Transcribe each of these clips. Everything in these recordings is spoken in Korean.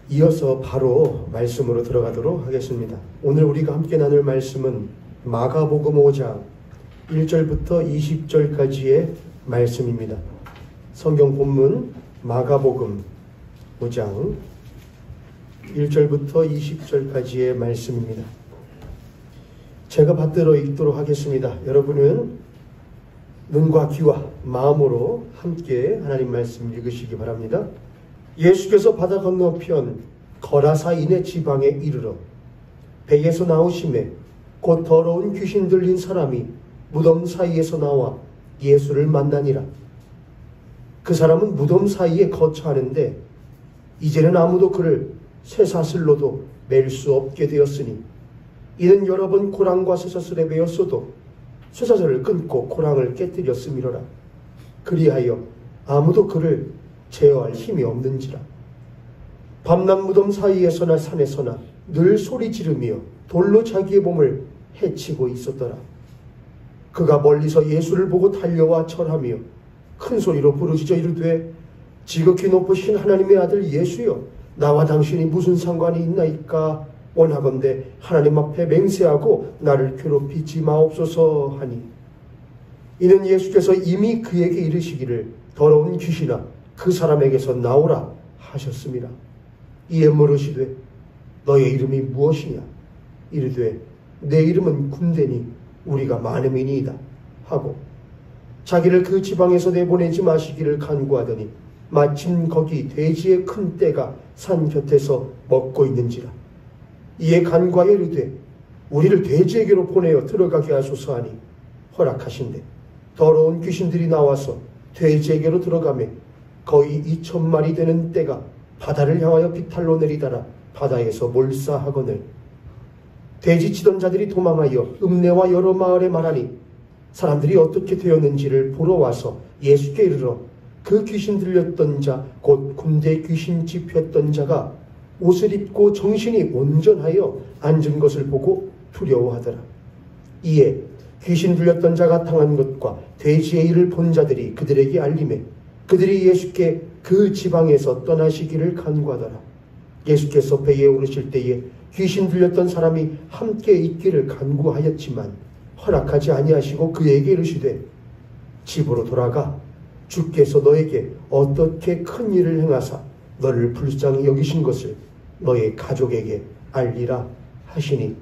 이어서 바로 말씀으로 들어가도록 하겠습니다. 오늘 우리가 함께 나눌 말씀은 마가복음 5장 1절부터 20절까지의 말씀입니다. 성경 본문 마가복음 5장 1절부터 20절까지의 말씀입니다. 제가 받들어 읽도록 하겠습니다. 여러분은 눈과 귀와 마음으로 함께 하나님 말씀 읽으시기 바랍니다. 예수께서 바다 건너편 거라사인의 지방에 이르러 배에서 나오심에 곧 더러운 귀신 들린 사람이 무덤 사이에서 나와 예수를 만나니라. 그 사람은 무덤 사이에 거처하는데 이제는 아무도 그를 쇠사슬로도 맬 수 없게 되었으니 이는 여러 번 고랑과 쇠사슬에 매였어도 쇠사슬을 끊고 고랑을 깨뜨렸음이로라. 그리하여 아무도 그를 제어할 힘이 없는지라. 밤낮 무덤 사이에서나 산에서나 늘 소리 지르며 돌로 자기의 몸을 해치고 있었더라. 그가 멀리서 예수를 보고 달려와 절하며 큰 소리로 부르짖어 이르되 지극히 높으신 하나님의 아들 예수여, 나와 당신이 무슨 상관이 있나이까? 원하건대 하나님 앞에 맹세하고 나를 괴롭히지 마옵소서 하니, 이는 예수께서 이미 그에게 이르시기를 더러운 귀신아 그 사람에게서 나오라 하셨습니다. 이에 물으시되 너의 이름이 무엇이냐? 이르되 내 이름은 군대니 우리가 많음이니이다 하고 자기를 그 지방에서 내보내지 마시기를 간구하더니 마침 거기 돼지의 큰 떼가 산 곁에서 먹고 있는지라. 이에 간구하여 이르되 우리를 돼지에게로 보내어 들어가게 하소서 하니 허락하신대 더러운 귀신들이 나와서 돼지에게로 들어가매 거의 2,000마리 되는 떼가 바다를 향하여 비탈로 내리다라 바다에서 몰사하거늘 돼지치던 자들이 도망하여 읍내와 여러 마을에 말하니 사람들이 어떻게 되었는지를 보러 와서 예수께 이르러 그 귀신 들렸던 자 곧 군대 귀신 집혔던 자가 옷을 입고 정신이 온전하여 앉은 것을 보고 두려워하더라. 이에 귀신 들렸던 자가 당한 것과 돼지의 일을 본 자들이 그들에게 알림해 그들이 예수께 그 지방에서 떠나시기를 간구하더라. 예수께서 배에 오르실 때에 귀신 들렸던 사람이 함께 있기를 간구하였지만 허락하지 아니하시고 그에게 이르시되 집으로 돌아가 주께서 너에게 어떻게 큰 일을 행하사 너를 불쌍히 여기신 것을 너의 가족에게 알리라 하시니.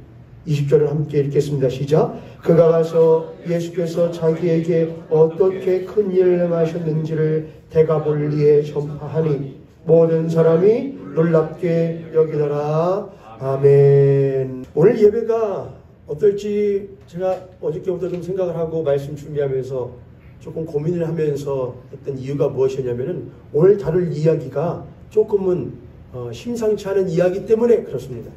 20절을 함께 읽겠습니다. 시작. 그가 가서 예수께서 자기에게 어떻게 큰 일을 행하셨는지를 데가볼리에 전파하니 모든 사람이 놀랍게 여기더라. 아멘. 오늘 예배가 어떨지 제가 어저께부터 좀 생각을 하고 말씀 준비하면서 조금 고민을 하면서 했던 이유가 무엇이냐면은 오늘 다룰 이야기가 조금은 심상치 않은 이야기 때문에 그렇습니다.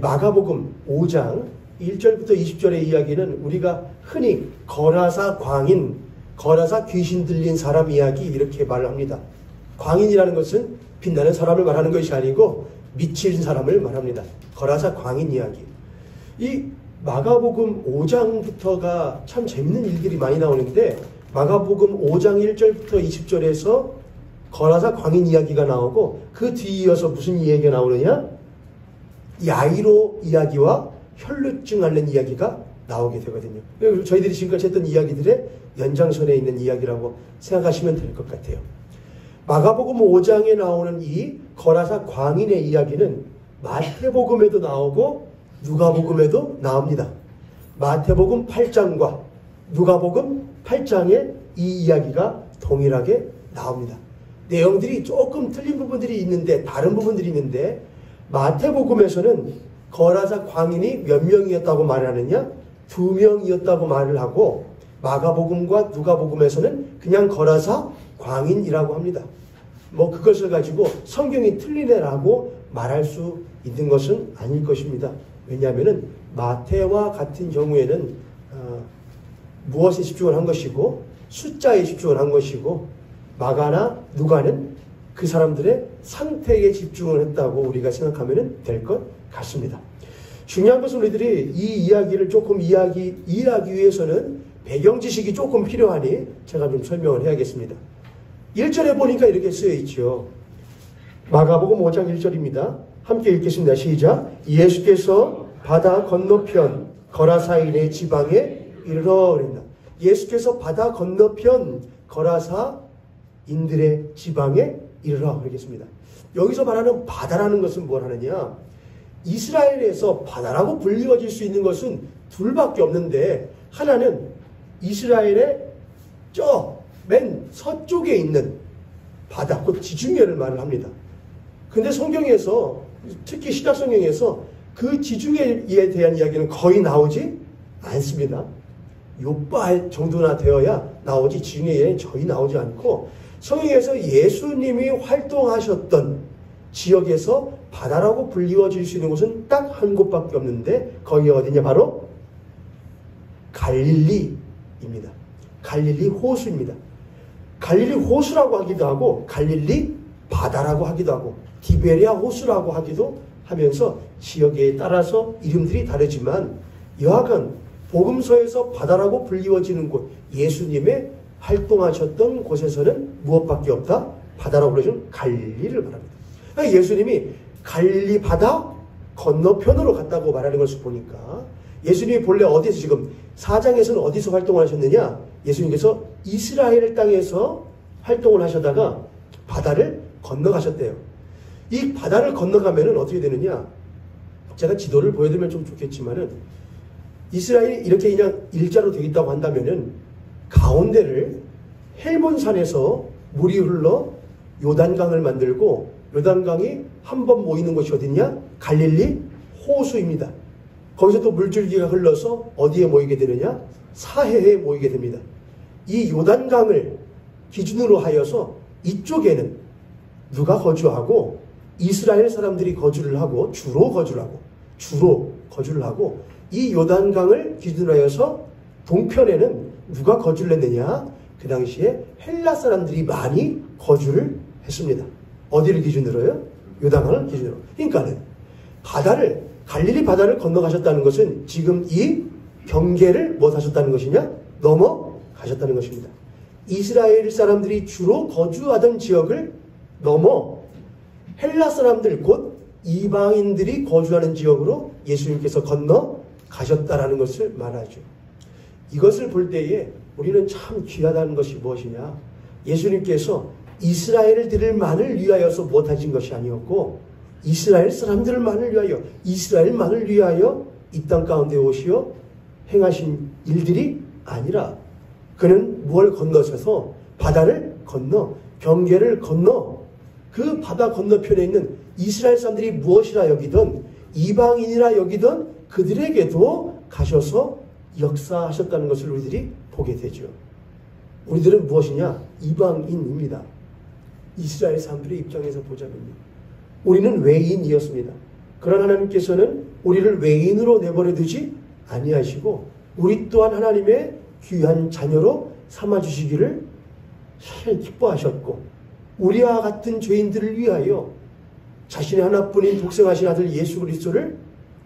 마가복음 5장 1절부터 20절의 이야기는 우리가 흔히 거라사 광인, 거라사 귀신 들린 사람 이야기 이렇게 말을 합니다. 광인이라는 것은 빛나는 사람을 말하는 것이 아니고 미친 사람을 말합니다. 거라사 광인 이야기. 이 마가복음 5장부터가 참 재밌는 일들이 많이 나오는데 마가복음 5장 1절부터 20절에서 거라사 광인 이야기가 나오고 그 뒤이어서 무슨 이야기가 나오느냐? 야이로 이야기와 혈루증 앓는 이야기가 나오게 되거든요. 저희들이 지금까지 했던 이야기들의 연장선에 있는 이야기라고 생각하시면 될 것 같아요. 마가복음 5장에 나오는 이 거라사 광인의 이야기는 마태복음에도 나오고 누가복음에도 나옵니다. 마태복음 8장과 누가복음 8장에 이 이야기가 동일하게 나옵니다. 내용들이 조금 틀린 부분들이 있는데 다른 부분들이 있는데 마태복음에서는 거라사 광인이 몇 명이었다고 말을 하느냐? 2명이었다고 말을 하고 마가복음과 누가복음에서는 그냥 거라사 광인이라고 합니다. 그것을 가지고 성경이 틀리네라고 말할 수 있는 것은 아닐 것입니다. 왜냐하면 마태와 같은 경우에는 무엇에 집중을 한 것이고 숫자에 집중을 한 것이고 마가나 누가는 그 사람들의 상태에 집중을 했다고 우리가 생각하면 될 것 같습니다. 중요한 것은 우리들이 이 이야기를 조금 이해하기 위해서는 배경 지식이 조금 필요하니 제가 좀 설명을 해야겠습니다. 1절에 보니까 이렇게 쓰여 있죠. 마가복음 5장 1절입니다. 함께 읽겠습니다. 시작. 예수께서 바다 건너편 거라사인의 지방에 이르러 그랬다. 예수께서 바다 건너편 거라사인들의 지방에 이르러 그러겠습니다. 여기서 말하는 바다라는 것은 뭘 하느냐? 이스라엘에서 바다라고 불리워질 수 있는 것은 둘밖에 없는데, 하나는 이스라엘의 맨 서쪽에 있는 바다, 곧 지중해를 말을 합니다. 근데 성경에서, 특히 신약 성경에서 그 지중해에 대한 이야기는 거의 나오지 않습니다. 욥바 정도나 되어야 나오지, 지중해에 거의 나오지 않고, 성경에서 예수님이 활동하셨던 지역에서 바다라고 불리워질 수 있는 곳은 딱 한 곳밖에 없는데, 거기가 어디냐? 바로 갈릴리입니다. 갈릴리 호수입니다. 갈릴리 호수라고 하기도 하고 갈릴리 바다라고 하기도 하고 디베리아 호수라고 하기도 하면서 지역에 따라서 이름들이 다르지만, 여하간 복음서에서 바다라고 불리워지는 곳, 예수님의 활동하셨던 곳에서는 무엇밖에 없다? 바다라고 불려주는 갈릴리를 말합니다. 그러니까 예수님이 갈릴리 바다 건너편으로 갔다고 말하는 것을 보니까, 예수님이 본래 어디서, 지금 4장에서는 어디서 활동을 하셨느냐? 예수님께서 이스라엘 땅에서 활동을 하시다가 바다를 건너가셨대요. 이 바다를 건너가면은 어떻게 되느냐? 제가 지도를 보여드리면 좀 좋겠지만은, 이스라엘이 이렇게 그냥 일자로 되어 있다고 한다면은 가운데를 헬몬산에서 물이 흘러 요단강을 만들고, 요단강이 한 번 모이는 곳이 어딨냐? 갈릴리 호수입니다. 거기서 또 물줄기가 흘러서 어디에 모이게 되느냐? 사해에 모이게 됩니다. 이 요단강을 기준으로 하여서 이쪽에는 누가 거주하고, 이스라엘 사람들이 거주를 하고, 주로 거주를 하고, 이 요단강을 기준으로 하여서 동편에는 누가 거주를 했느냐? 그 당시에 헬라 사람들이 많이 거주를 했습니다. 어디를 기준으로요? 요단강을 기준으로. 그러니까는 갈릴리 바다를 건너가셨다는 것은 지금 이 경계를 뭐 하셨다는 것이냐? 넘어가셨다는 것입니다. 이스라엘 사람들이 주로 거주하던 지역을 넘어 헬라 사람들, 곧 이방인들이 거주하는 지역으로 예수님께서 건너가셨다라는 것을 말하죠. 이것을 볼 때에 우리는 참 귀하다는 것이 무엇이냐? 예수님께서 이스라엘들만을 위하여서 못하신 것이 아니었고, 이스라엘 사람들만을 위하여, 이스라엘만을 위하여 이 땅 가운데 오시어 행하신 일들이 아니라, 그는 무엇을 건너셔서 바다를 건너, 경계를 건너, 그 바다 건너편에 있는 이스라엘 사람들이 무엇이라 여기든, 이방인이라 여기든 그들에게도 가셔서 역사하셨다는 것을 우리들이 보게 되죠. 우리들은 무엇이냐? 이방인입니다. 이스라엘 사람들의 입장에서 보자면요, 우리는 외인이었습니다. 그러나 하나님께서는 우리를 외인으로 내버려 두지 아니하시고, 우리 또한 하나님의 귀한 자녀로 삼아주시기를 참 기뻐하셨고, 우리와 같은 죄인들을 위하여 자신의 하나뿐인 독생하신 아들 예수 그리스도를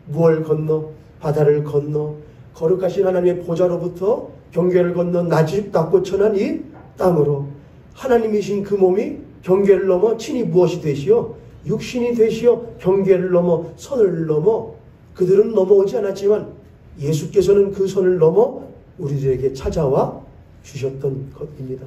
무얼 건너, 바다를 건너, 거룩하신 하나님의 보좌로부터 경계를 건너 낮고 천한 이 땅으로, 하나님이신 그 몸이 경계를 넘어 친히 무엇이 되시어? 육신이 되시어 경계를 넘어 선을 넘어, 그들은 넘어오지 않았지만 예수께서는 그 선을 넘어 우리들에게 찾아와 주셨던 것입니다.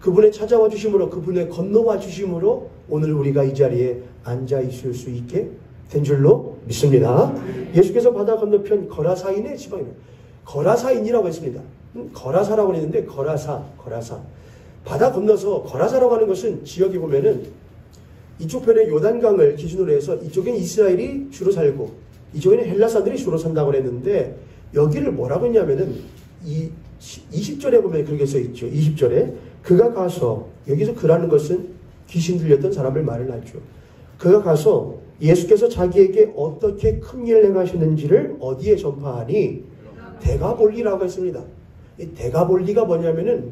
그분의 찾아와 주심으로, 그분의 건너와 주심으로 오늘 우리가 이 자리에 앉아 있을 수 있게 된 줄로 믿습니다. 예수께서 바다 건너편 거라사인의 지방입니다. 거라사인이라고 했습니다. 거라사라고 했는데, 거라사. 바다 건너서 거라사라고 하는 것은 지역에 보면은 이쪽 편에 요단강을 기준으로 해서 이쪽엔 이스라엘이 주로 살고 이쪽에는 헬라 사람들이 주로 산다고 했는데, 여기를 뭐라고 했냐면은 이 20절에 보면 그렇게 써 있죠. 20절에 그가 가서, 여기서 그라는 것은 귀신 들렸던 사람을 말을 하죠. 그가 가서 예수께서 자기에게 어떻게 큰 일을 행하셨는지를 어디에 전파하니? 데가볼리라고 했습니다. 이 데가볼리가 뭐냐면은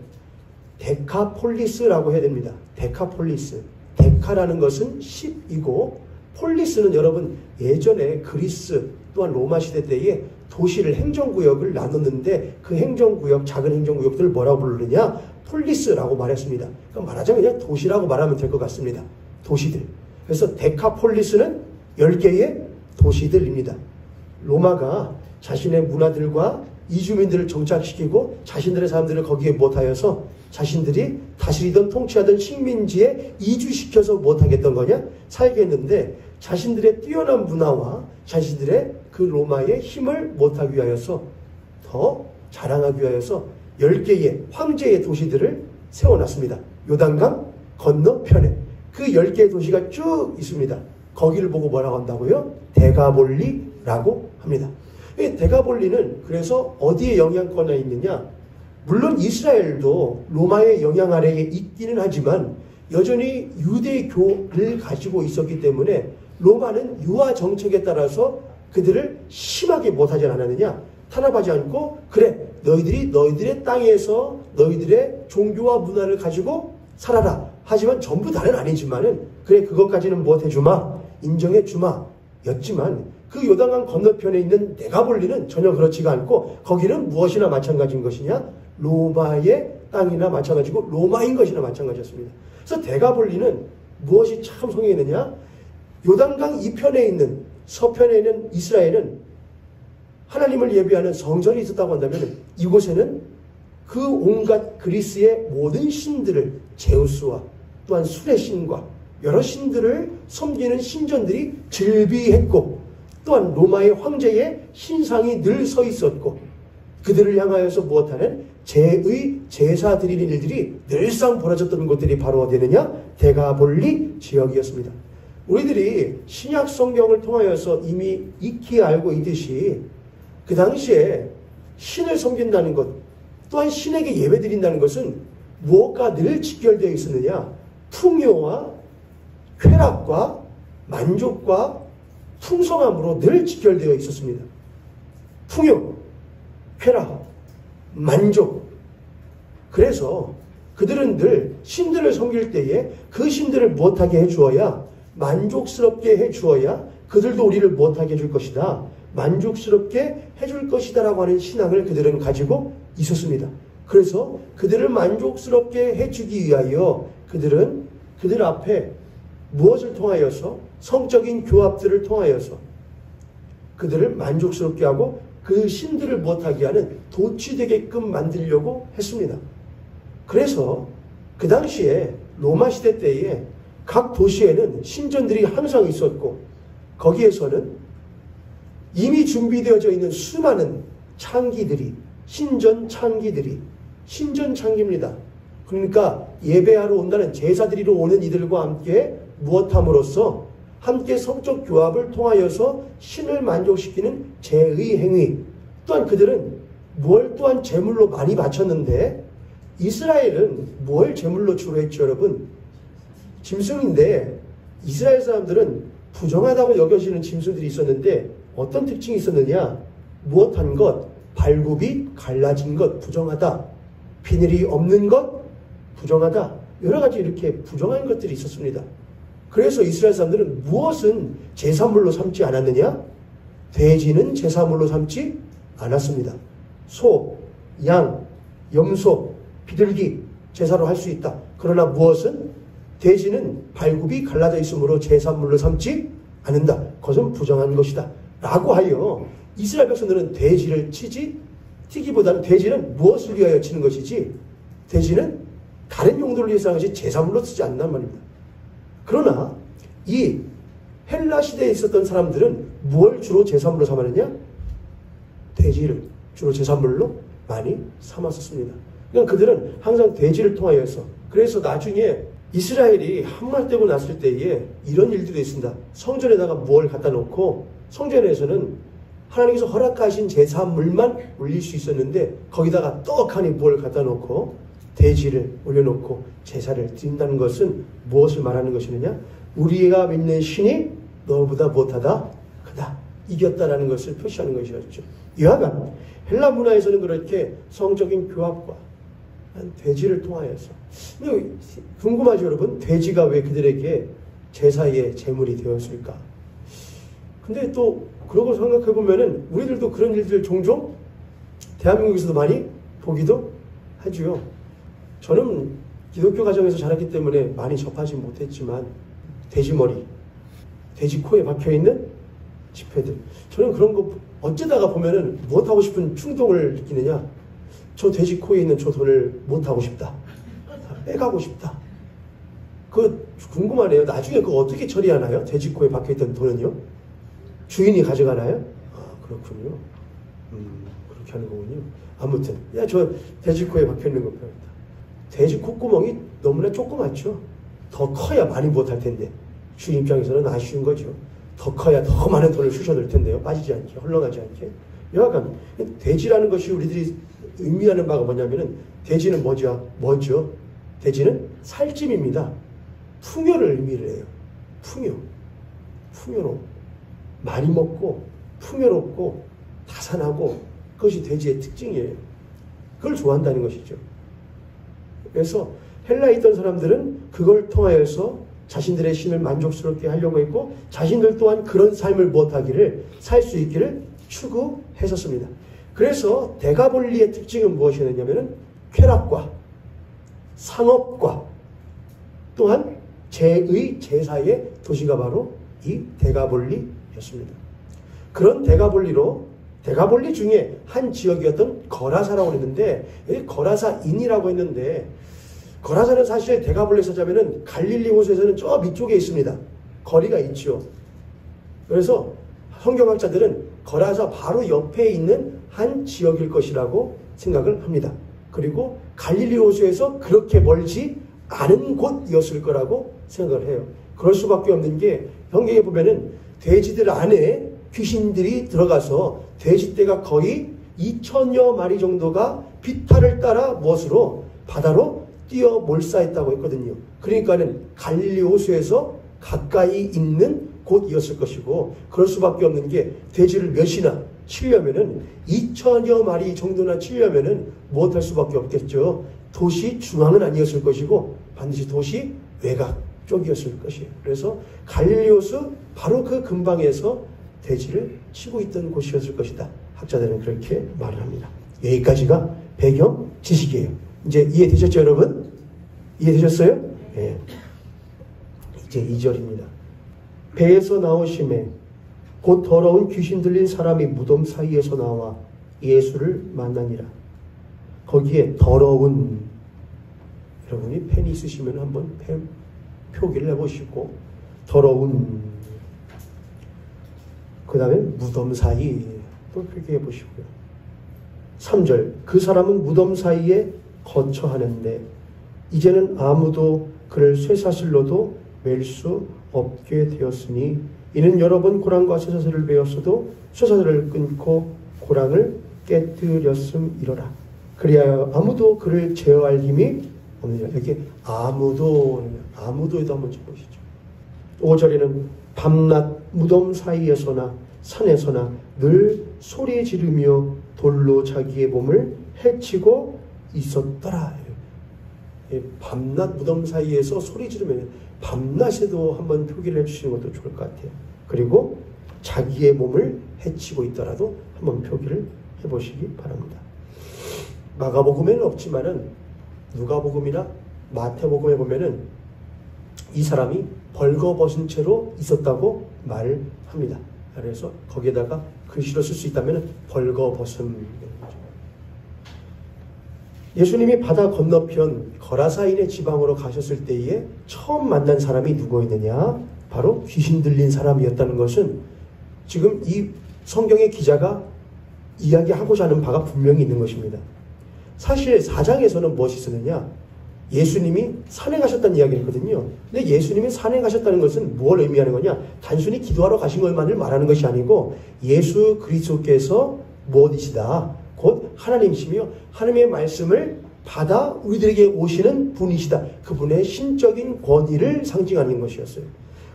데카폴리스라고 해야 됩니다. 데카폴리스. 데카라는 것은 10이고 폴리스는 여러분 예전에 그리스 또한 로마 시대 때에 도시를 행정구역을 나눴는데 그 행정구역, 작은 행정구역들을 뭐라고 부르느냐? 폴리스라고 말했습니다. 그러니까 말하자면 그냥 도시라고 말하면 될 것 같습니다. 도시들. 그래서 데카폴리스는 10개의 도시들입니다. 로마가 자신의 문화들과 이주민들을 정착시키고 자신들의 사람들을 거기에 못하여서 자신들이 다스리던 통치하던 식민지에 이주시켜서 못하겠던 거냐? 살게 했는데 자신들의 뛰어난 문화와 자신들의 그 로마의 힘을 못하기 위하여서 더 자랑하기 위하여서 10개의 황제의 도시들을 세워놨습니다. 요단강 건너편에 그 10개의 도시가 쭉 있습니다. 거기를 보고 뭐라고 한다고요? 데가볼리라고 합니다. 데가볼리는 그래서 어디에 영향권에 있느냐? 물론 이스라엘도 로마의 영향 아래에 있기는 하지만 여전히 유대교를 가지고 있었기 때문에 로마는 유아 정책에 따라서 그들을 심하게 못하지 않았느냐? 탄압하지 않고 그래 너희들이 너희들의 땅에서 너희들의 종교와 문화를 가지고 살아라. 하지만 전부 다는 아니지만은 그래 그것까지는 못해주마. 인정해주마. 였지만 그 요단강 건너편에 있는 데가볼리는 전혀 그렇지가 않고 거기는 무엇이나 마찬가지인 것이냐? 로마의 땅이나 마찬가지고 로마인 것이나 마찬가지였습니다. 그래서 데가볼리는 무엇이 참 성행했느냐? 요단강 이편에 있는 서편에 있는 이스라엘은 하나님을 예배하는 성전이 있었다고 한다면 이곳에는 그 온갖 그리스의 모든 신들을 제우스와 또한 술의 신과 여러 신들을 섬기는 신전들이 즐비했고 또한 로마의 황제의 신상이 늘 서 있었고 그들을 향하여서 무엇하는 제의 제사 드리는 일들이 늘상 벌어졌던 곳들이 바로 어디느냐? 데가볼리 지역이었습니다. 우리들이 신약 성경을 통하여서 이미 익히 알고 있듯이 그 당시에 신을 섬긴다는 것 또한 신에게 예배드린다는 것은 무엇과 늘 직결되어 있었느냐? 풍요와 쾌락과 만족과 풍성함으로 늘 직결되어 있었습니다. 풍요, 쾌락, 만족. 그래서 그들은 늘 신들을 섬길 때에 그 신들을 못하게 해주어야 만족스럽게 해주어야 그들도 우리를 못하게 해줄 것이다. 만족스럽게 해줄 것이다 라고 하는 신앙을 그들은 가지고 있었습니다. 그래서 그들을 만족스럽게 해주기 위하여 그들은 그들 앞에 무엇을 통하여서 성적인 교합들을 통하여서 그들을 만족스럽게 하고 그 신들을 못하게 하는 도취되게끔 만들려고 했습니다. 그래서 그 당시에 로마 시대 때에 각 도시에는 신전들이 항상 있었고 거기에서는 이미 준비되어져 있는 수많은 창기들이 신전 창기입니다. 그러니까 예배하러 온다는 제사드리러 오는 이들과 함께 무엇함으로써 함께 성적 교합을 통하여서 신을 만족시키는 제의 행위 또한 그들은 뭘 또한 제물로 많이 바쳤는데 이스라엘은 뭘 제물로 주로 했죠 여러분? 짐승인데 이스라엘 사람들은 부정하다고 여겨지는 짐승들이 있었는데 어떤 특징이 있었느냐? 무엇한 것? 발굽이 갈라진 것 부정하다. 비늘이 없는 것 부정하다. 여러 가지 이렇게 부정한 것들이 있었습니다. 그래서 이스라엘 사람들은 무엇은 제사물로 삼지 않았느냐? 돼지는 제사물로 삼지 않았습니다. 소, 양, 염소, 비둘기 제사로 할 수 있다. 그러나 무엇은? 돼지는 발굽이 갈라져 있으므로 제사물로 삼지 않는다. 그것은 부정한 것이다. 라고 하여 이스라엘 백성들은 돼지를 튀기보다는 돼지는 무엇을 위하여 치는 것이지 돼지는 다른 용도를 위해서 하는 것이 제사물로 쓰지 않는단 말입니다. 그러나 이 헬라 시대에 있었던 사람들은 무엇을 주로 제사물로 삼았느냐? 돼지를 주로 제사물로 많이 삼았었습니다. 그러니까 그들은 항상 돼지를 통하여서 그래서 나중에 이스라엘이 함락되고 났을 때에 이런 일들이 있습니다. 성전에다가 무엇을 갖다 놓고 성전에서는 하나님께서 허락하신 제사물만 올릴 수 있었는데 거기다가 떡하니 무엇을 갖다 놓고 돼지를 올려놓고 제사를 드린다는 것은 무엇을 말하는 것이느냐? 우리가 믿는 신이 너보다 못하다 크다 이겼다라는 것을 표시하는 것이었죠. 이와간 헬라 문화에서는 그렇게 성적인 교합과 돼지를 통하여서 궁금하죠 여러분? 돼지가 왜 그들에게 제사의 제물이 되었을까? 근데 또 그러고 생각해 보면은 우리들도 그런 일들 종종 대한민국에서도 많이 보기도 하죠. 저는 기독교 가정에서 자랐기 때문에 많이 접하지 못했지만 돼지머리, 돼지 코에 박혀있는 지폐들, 저는 그런 거 어쩌다가 보면은 못하고 싶은 충동을 느끼느냐, 저 돼지 코에 있는 저 돈을 못하고 싶다, 빼가고 싶다. 그 궁금하네요. 나중에 그거 어떻게 처리하나요? 돼지 코에 박혀있던 돈은요? 주인이 가져가나요? 아, 그렇군요. 그렇게 하는 거군요. 아무튼 저 돼지 코에 박혀있는 거 배웠다. 돼지 콧구멍이 너무나 조그맣죠. 더 커야 많이 못할 텐데 주인 입장에서는 아쉬운 거죠. 더 커야 더 많은 돈을 쑤셔넣을 텐데요. 빠지지 않게, 헐렁하지 않게. 여하간 돼지라는 것이 우리들이 의미하는 바가 뭐냐면은, 돼지는 뭐죠? 돼지는 살찜입니다. 풍요를 의미를 해요. 풍요로 많이 먹고 풍요롭고 다산하고, 그것이 돼지의 특징이에요. 그걸 좋아한다는 것이죠. 그래서 헬라에 있던 사람들은 그걸 통하여서 자신들의 신을 만족스럽게 하려고 했고, 자신들 또한 그런 삶을 살 수 있기를 추구했었습니다. 그래서 데가볼리의 특징은 무엇이었냐면은 쾌락과 상업과 또한 제사의 도시가 바로 이 데가볼리였습니다. 그런 데가볼리 중에 한 지역이었던 거라사라고 했는데, 여기 거라사인이라고 했는데, 거라사는 사실 데가볼리에서 자면은 갈릴리 호수에서는 저 밑쪽에 있습니다. 거리가 있죠. 그래서 성경학자들은 거라사 바로 옆에 있는 한 지역일 것이라고 생각을 합니다. 그리고 갈릴리 호수에서 그렇게 멀지 않은 곳이었을 거라고 생각을 해요. 그럴 수밖에 없는 게, 성경에 보면은 돼지들 안에 귀신들이 들어가서 돼지떼가 거의 2,000여 마리 정도가 비탈을 따라 무엇으로? 바다로 뛰어 몰사했다고 했거든요. 그러니까는 갈릴리 호수에서 가까이 있는 곳이었을 것이고, 그럴 수밖에 없는 게, 돼지를 몇이나 치려면은 2,000여 마리 정도나 치려면은 무엇할 수밖에 없겠죠. 도시 중앙은 아니었을 것이고 반드시 도시 외곽 쪽이었을 것이에요. 그래서 갈릴리 호수 바로 그 근방에서 돼지를 치고 있던 곳이었을 것이다. 학자들은 그렇게 말을 합니다. 여기까지가 배경 지식이에요. 이제 이해되셨죠, 여러분? 이해되셨어요? 네. 이제 2절입니다. 배에서 나오심에 곧 더러운 귀신 들린 사람이 무덤 사이에서 나와 예수를 만나니라. 거기에 더러운, 여러분이 펜이 있으시면 한번 표기를 해보시고, 더러운, 그 다음에 무덤 사이 또 표기해 보시고요. 3절, 그 사람은 무덤 사이에 거처하는데 이제는 아무도 그를 쇠사슬로도 맬 수 없게 되었으니, 이는 여러 번 고랑과 쇠사슬을 베었어도 쇠사슬을 끊고 고랑을 깨뜨렸음이로라. 그리하여 아무도 그를 제어할 힘이 없느니라. 이렇게 아무도에도 한번 쳐보시죠. 5절에는 밤낮 무덤 사이에서나 산에서나 늘 소리 지르며 돌로 자기의 몸을 해치고 있었더라. 밤낮 무덤 사이에서 소리 지르면 밤낮에도 한번 표기를 해주시는 것도 좋을 것 같아요. 그리고 자기의 몸을 해치고 있더라도 한번 표기를 해보시기 바랍니다. 마가복음에는 없지만은 누가복음이나 마태복음에 보면은 이 사람이 벌거벗은 채로 있었다고 말을 합니다. 그래서 거기에다가 글씨로 쓸 수 있다면 벌거벗음. 예수님이 바다 건너편 거라사인의 지방으로 가셨을 때에 처음 만난 사람이 누구였느냐? 바로 귀신 들린 사람이었다는 것은 지금 이 성경의 기자가 이야기하고자 하는 바가 분명히 있는 것입니다. 사실 4장에서는 무엇이 있었느냐? 예수님이 산에 가셨다는 이야기를 했거든요. 근데 예수님이 산에 가셨다는 것은 무엇을 의미하는 거냐? 단순히 기도하러 가신 것만을 말하는 것이 아니고, 예수 그리스도께서 무엇이시다? 곧 하나님이시며 하나님의 말씀을 받아 우리들에게 오시는 분이시다. 그분의 신적인 권위를 상징하는 것이었어요.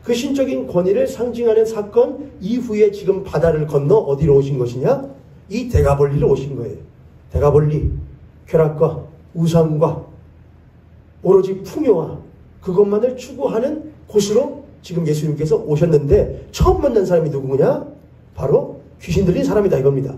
그 신적인 권위를 상징하는 사건 이후에 지금 바다를 건너 어디로 오신 것이냐? 이 데가볼리로 오신 거예요. 데가볼리, 쾌락과 우상과 오로지 풍요와 그것만을 추구하는 곳으로 지금 예수님께서 오셨는데 처음 만난 사람이 누구냐? 바로 귀신 들린 사람이다 이겁니다.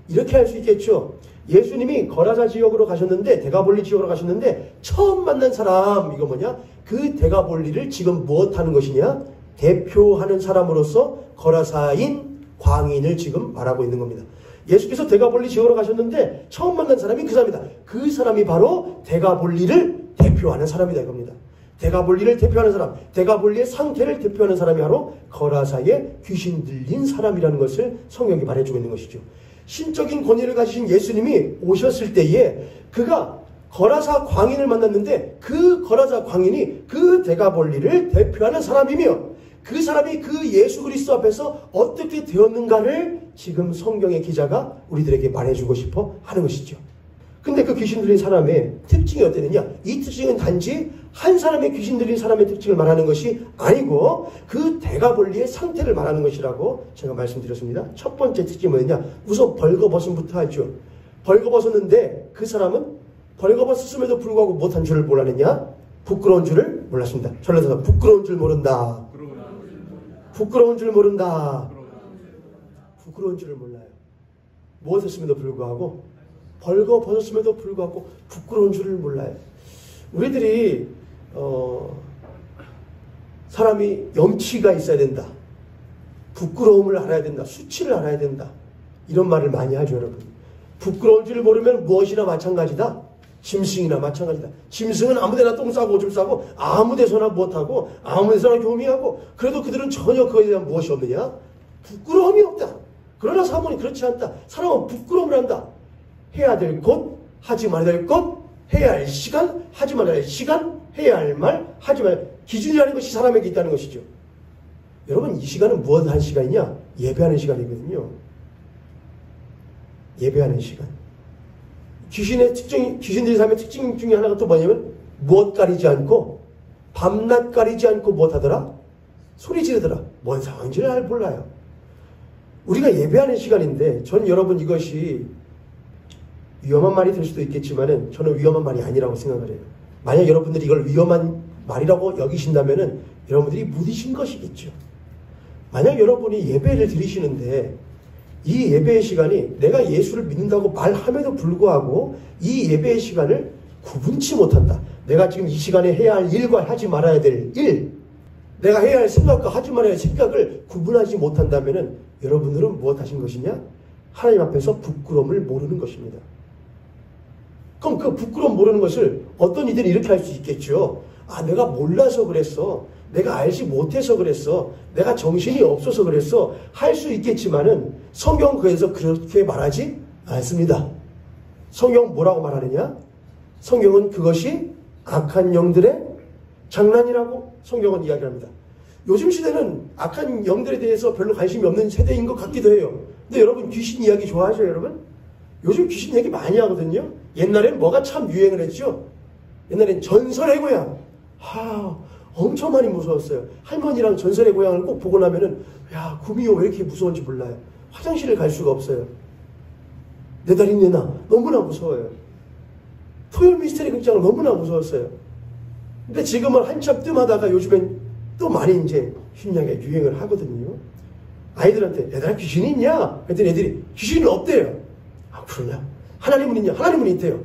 이렇게 할 수 있겠죠. 예수님이 거라사 지역으로 가셨는데, 데가볼리 지역으로 가셨는데 처음 만난 사람, 이거 뭐냐? 그 데가볼리를 지금 무엇하는 것이냐? 대표하는 사람으로서 거라사인 광인을 지금 말하고 있는 겁니다. 예수께서 데가볼리 지역으로 가셨는데 처음 만난 사람이 그 사람이다. 그 사람이 바로 데가볼리를 대표하는 사람이다 이겁니다. 데가볼리를 대표하는 사람, 데가볼리의 상태를 대표하는 사람이 바로 거라사의 귀신 들린 사람이라는 것을 성경이 말해주고 있는 것이죠. 신적인 권위를 가지신 예수님이 오셨을 때에 그가 거라사 광인을 만났는데 그 거라사 광인이 그 데가볼리를 대표하는 사람이며 그 사람이 그 예수 그리스도 앞에서 어떻게 되었는가를 지금 성경의 기자가 우리들에게 말해주고 싶어 하는 것이죠. 근데 그 귀신 들린 사람의 특징이 어땠느냐? 이 특징은 단지 한 사람의 귀신 들린 사람의 특징을 말하는 것이 아니고 그 데가볼리의 상태를 말하는 것이라고 제가 말씀드렸습니다. 첫 번째 특징이 뭐였냐? 우선 벌거벗음부터 하죠. 벌거벗었는데 그 사람은 벌거벗었음에도 불구하고 못한 줄을 몰랐느냐? 부끄러운 줄을 몰랐습니다. 전라도에서 부끄러운 줄 모른다. 부끄러운 줄 모른다. 부끄러운 줄을 몰라요. 무엇했음에도 불구하고 벌거벗었음에도 불구하고 부끄러운 줄을 몰라요. 우리들이 사람이 염치가 있어야 된다. 부끄러움을 알아야 된다. 수치를 알아야 된다. 이런 말을 많이 하죠, 여러분. 부끄러운 줄을 모르면 무엇이나 마찬가지다. 짐승이나 마찬가지다. 짐승은 아무데나 똥 싸고 오줌 싸고 아무데서나 못하고 아무데서나 교미하고 그래도 그들은 전혀 그에 대한 무엇이 없느냐? 부끄러움이 없다. 그러나 사람은 그렇지 않다. 사람은 부끄러움을 한다. 해야 될 것, 하지 말아야 될 것, 해야 할 시간, 하지 말아야 할 시간, 해야 할 말, 하지 말아야 할 기준이라는 것이 사람에게 있다는 것이죠. 여러분, 이 시간은 무엇 한 시간이냐? 예배하는 시간이거든요. 예배하는 시간. 귀신들의 삶의 특징 중에 하나가 또 뭐냐면, 무엇 가리지 않고, 밤낮 가리지 않고 무엇 하더라? 소리 지르더라. 뭔 상황인지를 잘 몰라요. 우리가 예배하는 시간인데, 전 여러분 이것이 위험한 말이 될 수도 있겠지만은, 저는 위험한 말이 아니라고 생각을 해요. 만약 여러분들이 이걸 위험한 말이라고 여기신다면은, 여러분들이 무디신 것이겠죠. 만약 여러분이 예배를 드리시는데, 이 예배의 시간이 내가 예수를 믿는다고 말함에도 불구하고 이 예배의 시간을 구분치 못한다. 내가 지금 이 시간에 해야 할 일과 하지 말아야 될 일, 내가 해야 할 생각과 하지 말아야 할 생각을 구분하지 못한다면 여러분들은 무엇 하신 것이냐? 하나님 앞에서 부끄러움을 모르는 것입니다. 그럼 그 부끄러움 모르는 것을 어떤 이들이 이렇게 할 수 있겠죠. 아, 내가 몰라서 그랬어. 내가 알지 못해서 그랬어. 내가 정신이 없어서 그랬어. 할 수 있겠지만은 성경 그에서 그렇게 말하지 않습니다. 성경 뭐라고 말하느냐? 성경은 그것이 악한 영들의 장난이라고 성경은 이야기합니다. 요즘 시대는 악한 영들에 대해서 별로 관심이 없는 세대인 것 같기도 해요. 근데 여러분 귀신 이야기 좋아하죠, 여러분? 요즘 귀신 얘기 많이 하거든요. 옛날엔 뭐가 참 유행을 했죠? 옛날엔 전설의 고향. 엄청 많이 무서웠어요. 할머니랑 전설의 고향을 꼭 보고 나면은, 야, 구미호 왜 이렇게 무서운지 몰라요. 화장실을 갈 수가 없어요. 내 다리 내나 너무나 무서워요. 토요일 미스터리 극장은 너무나 무서웠어요. 근데 지금은 한참 뜸하다가 요즘엔 또 많이 이제 신약에 유행을 하거든요. 아이들한테 얘들아 귀신이 있냐? 그랬더니 애들이 귀신은 없대요. 아, 그러냐? 하나님은 있냐? 하나님은 있대요.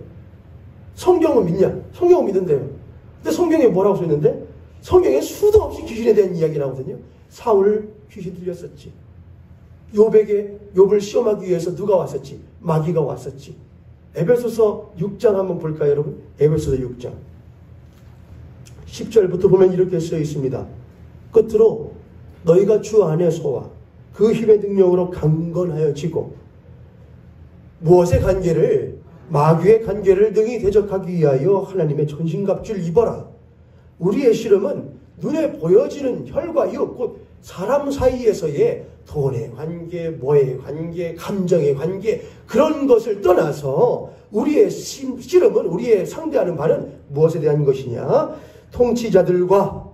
성경은 믿냐? 성경은 믿는데요. 근데 성경에 뭐라고 써있는데? 성경에 수도 없이 귀신에 대한 이야기 나오거든요. 사울 귀신 들렸었지. 욥을 시험하기 위해서 누가 왔었지? 마귀가 왔었지. 에베소서 6장 한번 볼까요, 여러분? 에베소서 6장 10절부터 보면 이렇게 쓰여 있습니다. 끝으로 너희가 주 안에서와 그 힘의 능력으로 강건하여지고 무엇의 관계를? 마귀의 관계를 능히 대적하기 위하여 하나님의 전신갑주를 입어라. 우리의 씨름은 눈에 보여지는 혈과 육, 곧 사람 사이에서의 돈의 관계, 뭐의 관계, 감정의 관계, 그런 것을 떠나서 우리의 씨름은, 우리의 상대하는 바는 무엇에 대한 것이냐? 통치자들과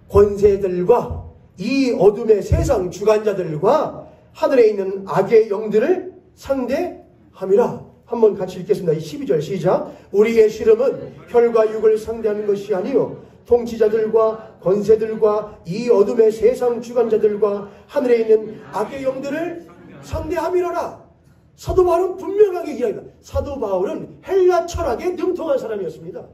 권세들과 이 어둠의 세상 주관자들과 하늘에 있는 악의 영들을 상대함이라. 한번 같이 읽겠습니다. 12절 시작. 우리의 씨름은 혈과 육을 상대하는 것이 아니요 통치자들과 권세들과 이 어둠의 세상 주관자들과 하늘에 있는 악의 영들을 상대함이로라. 사도 바울은 분명하게 이야기합니다. 사도 바울은 헬라 철학에 능통한 사람이었습니다.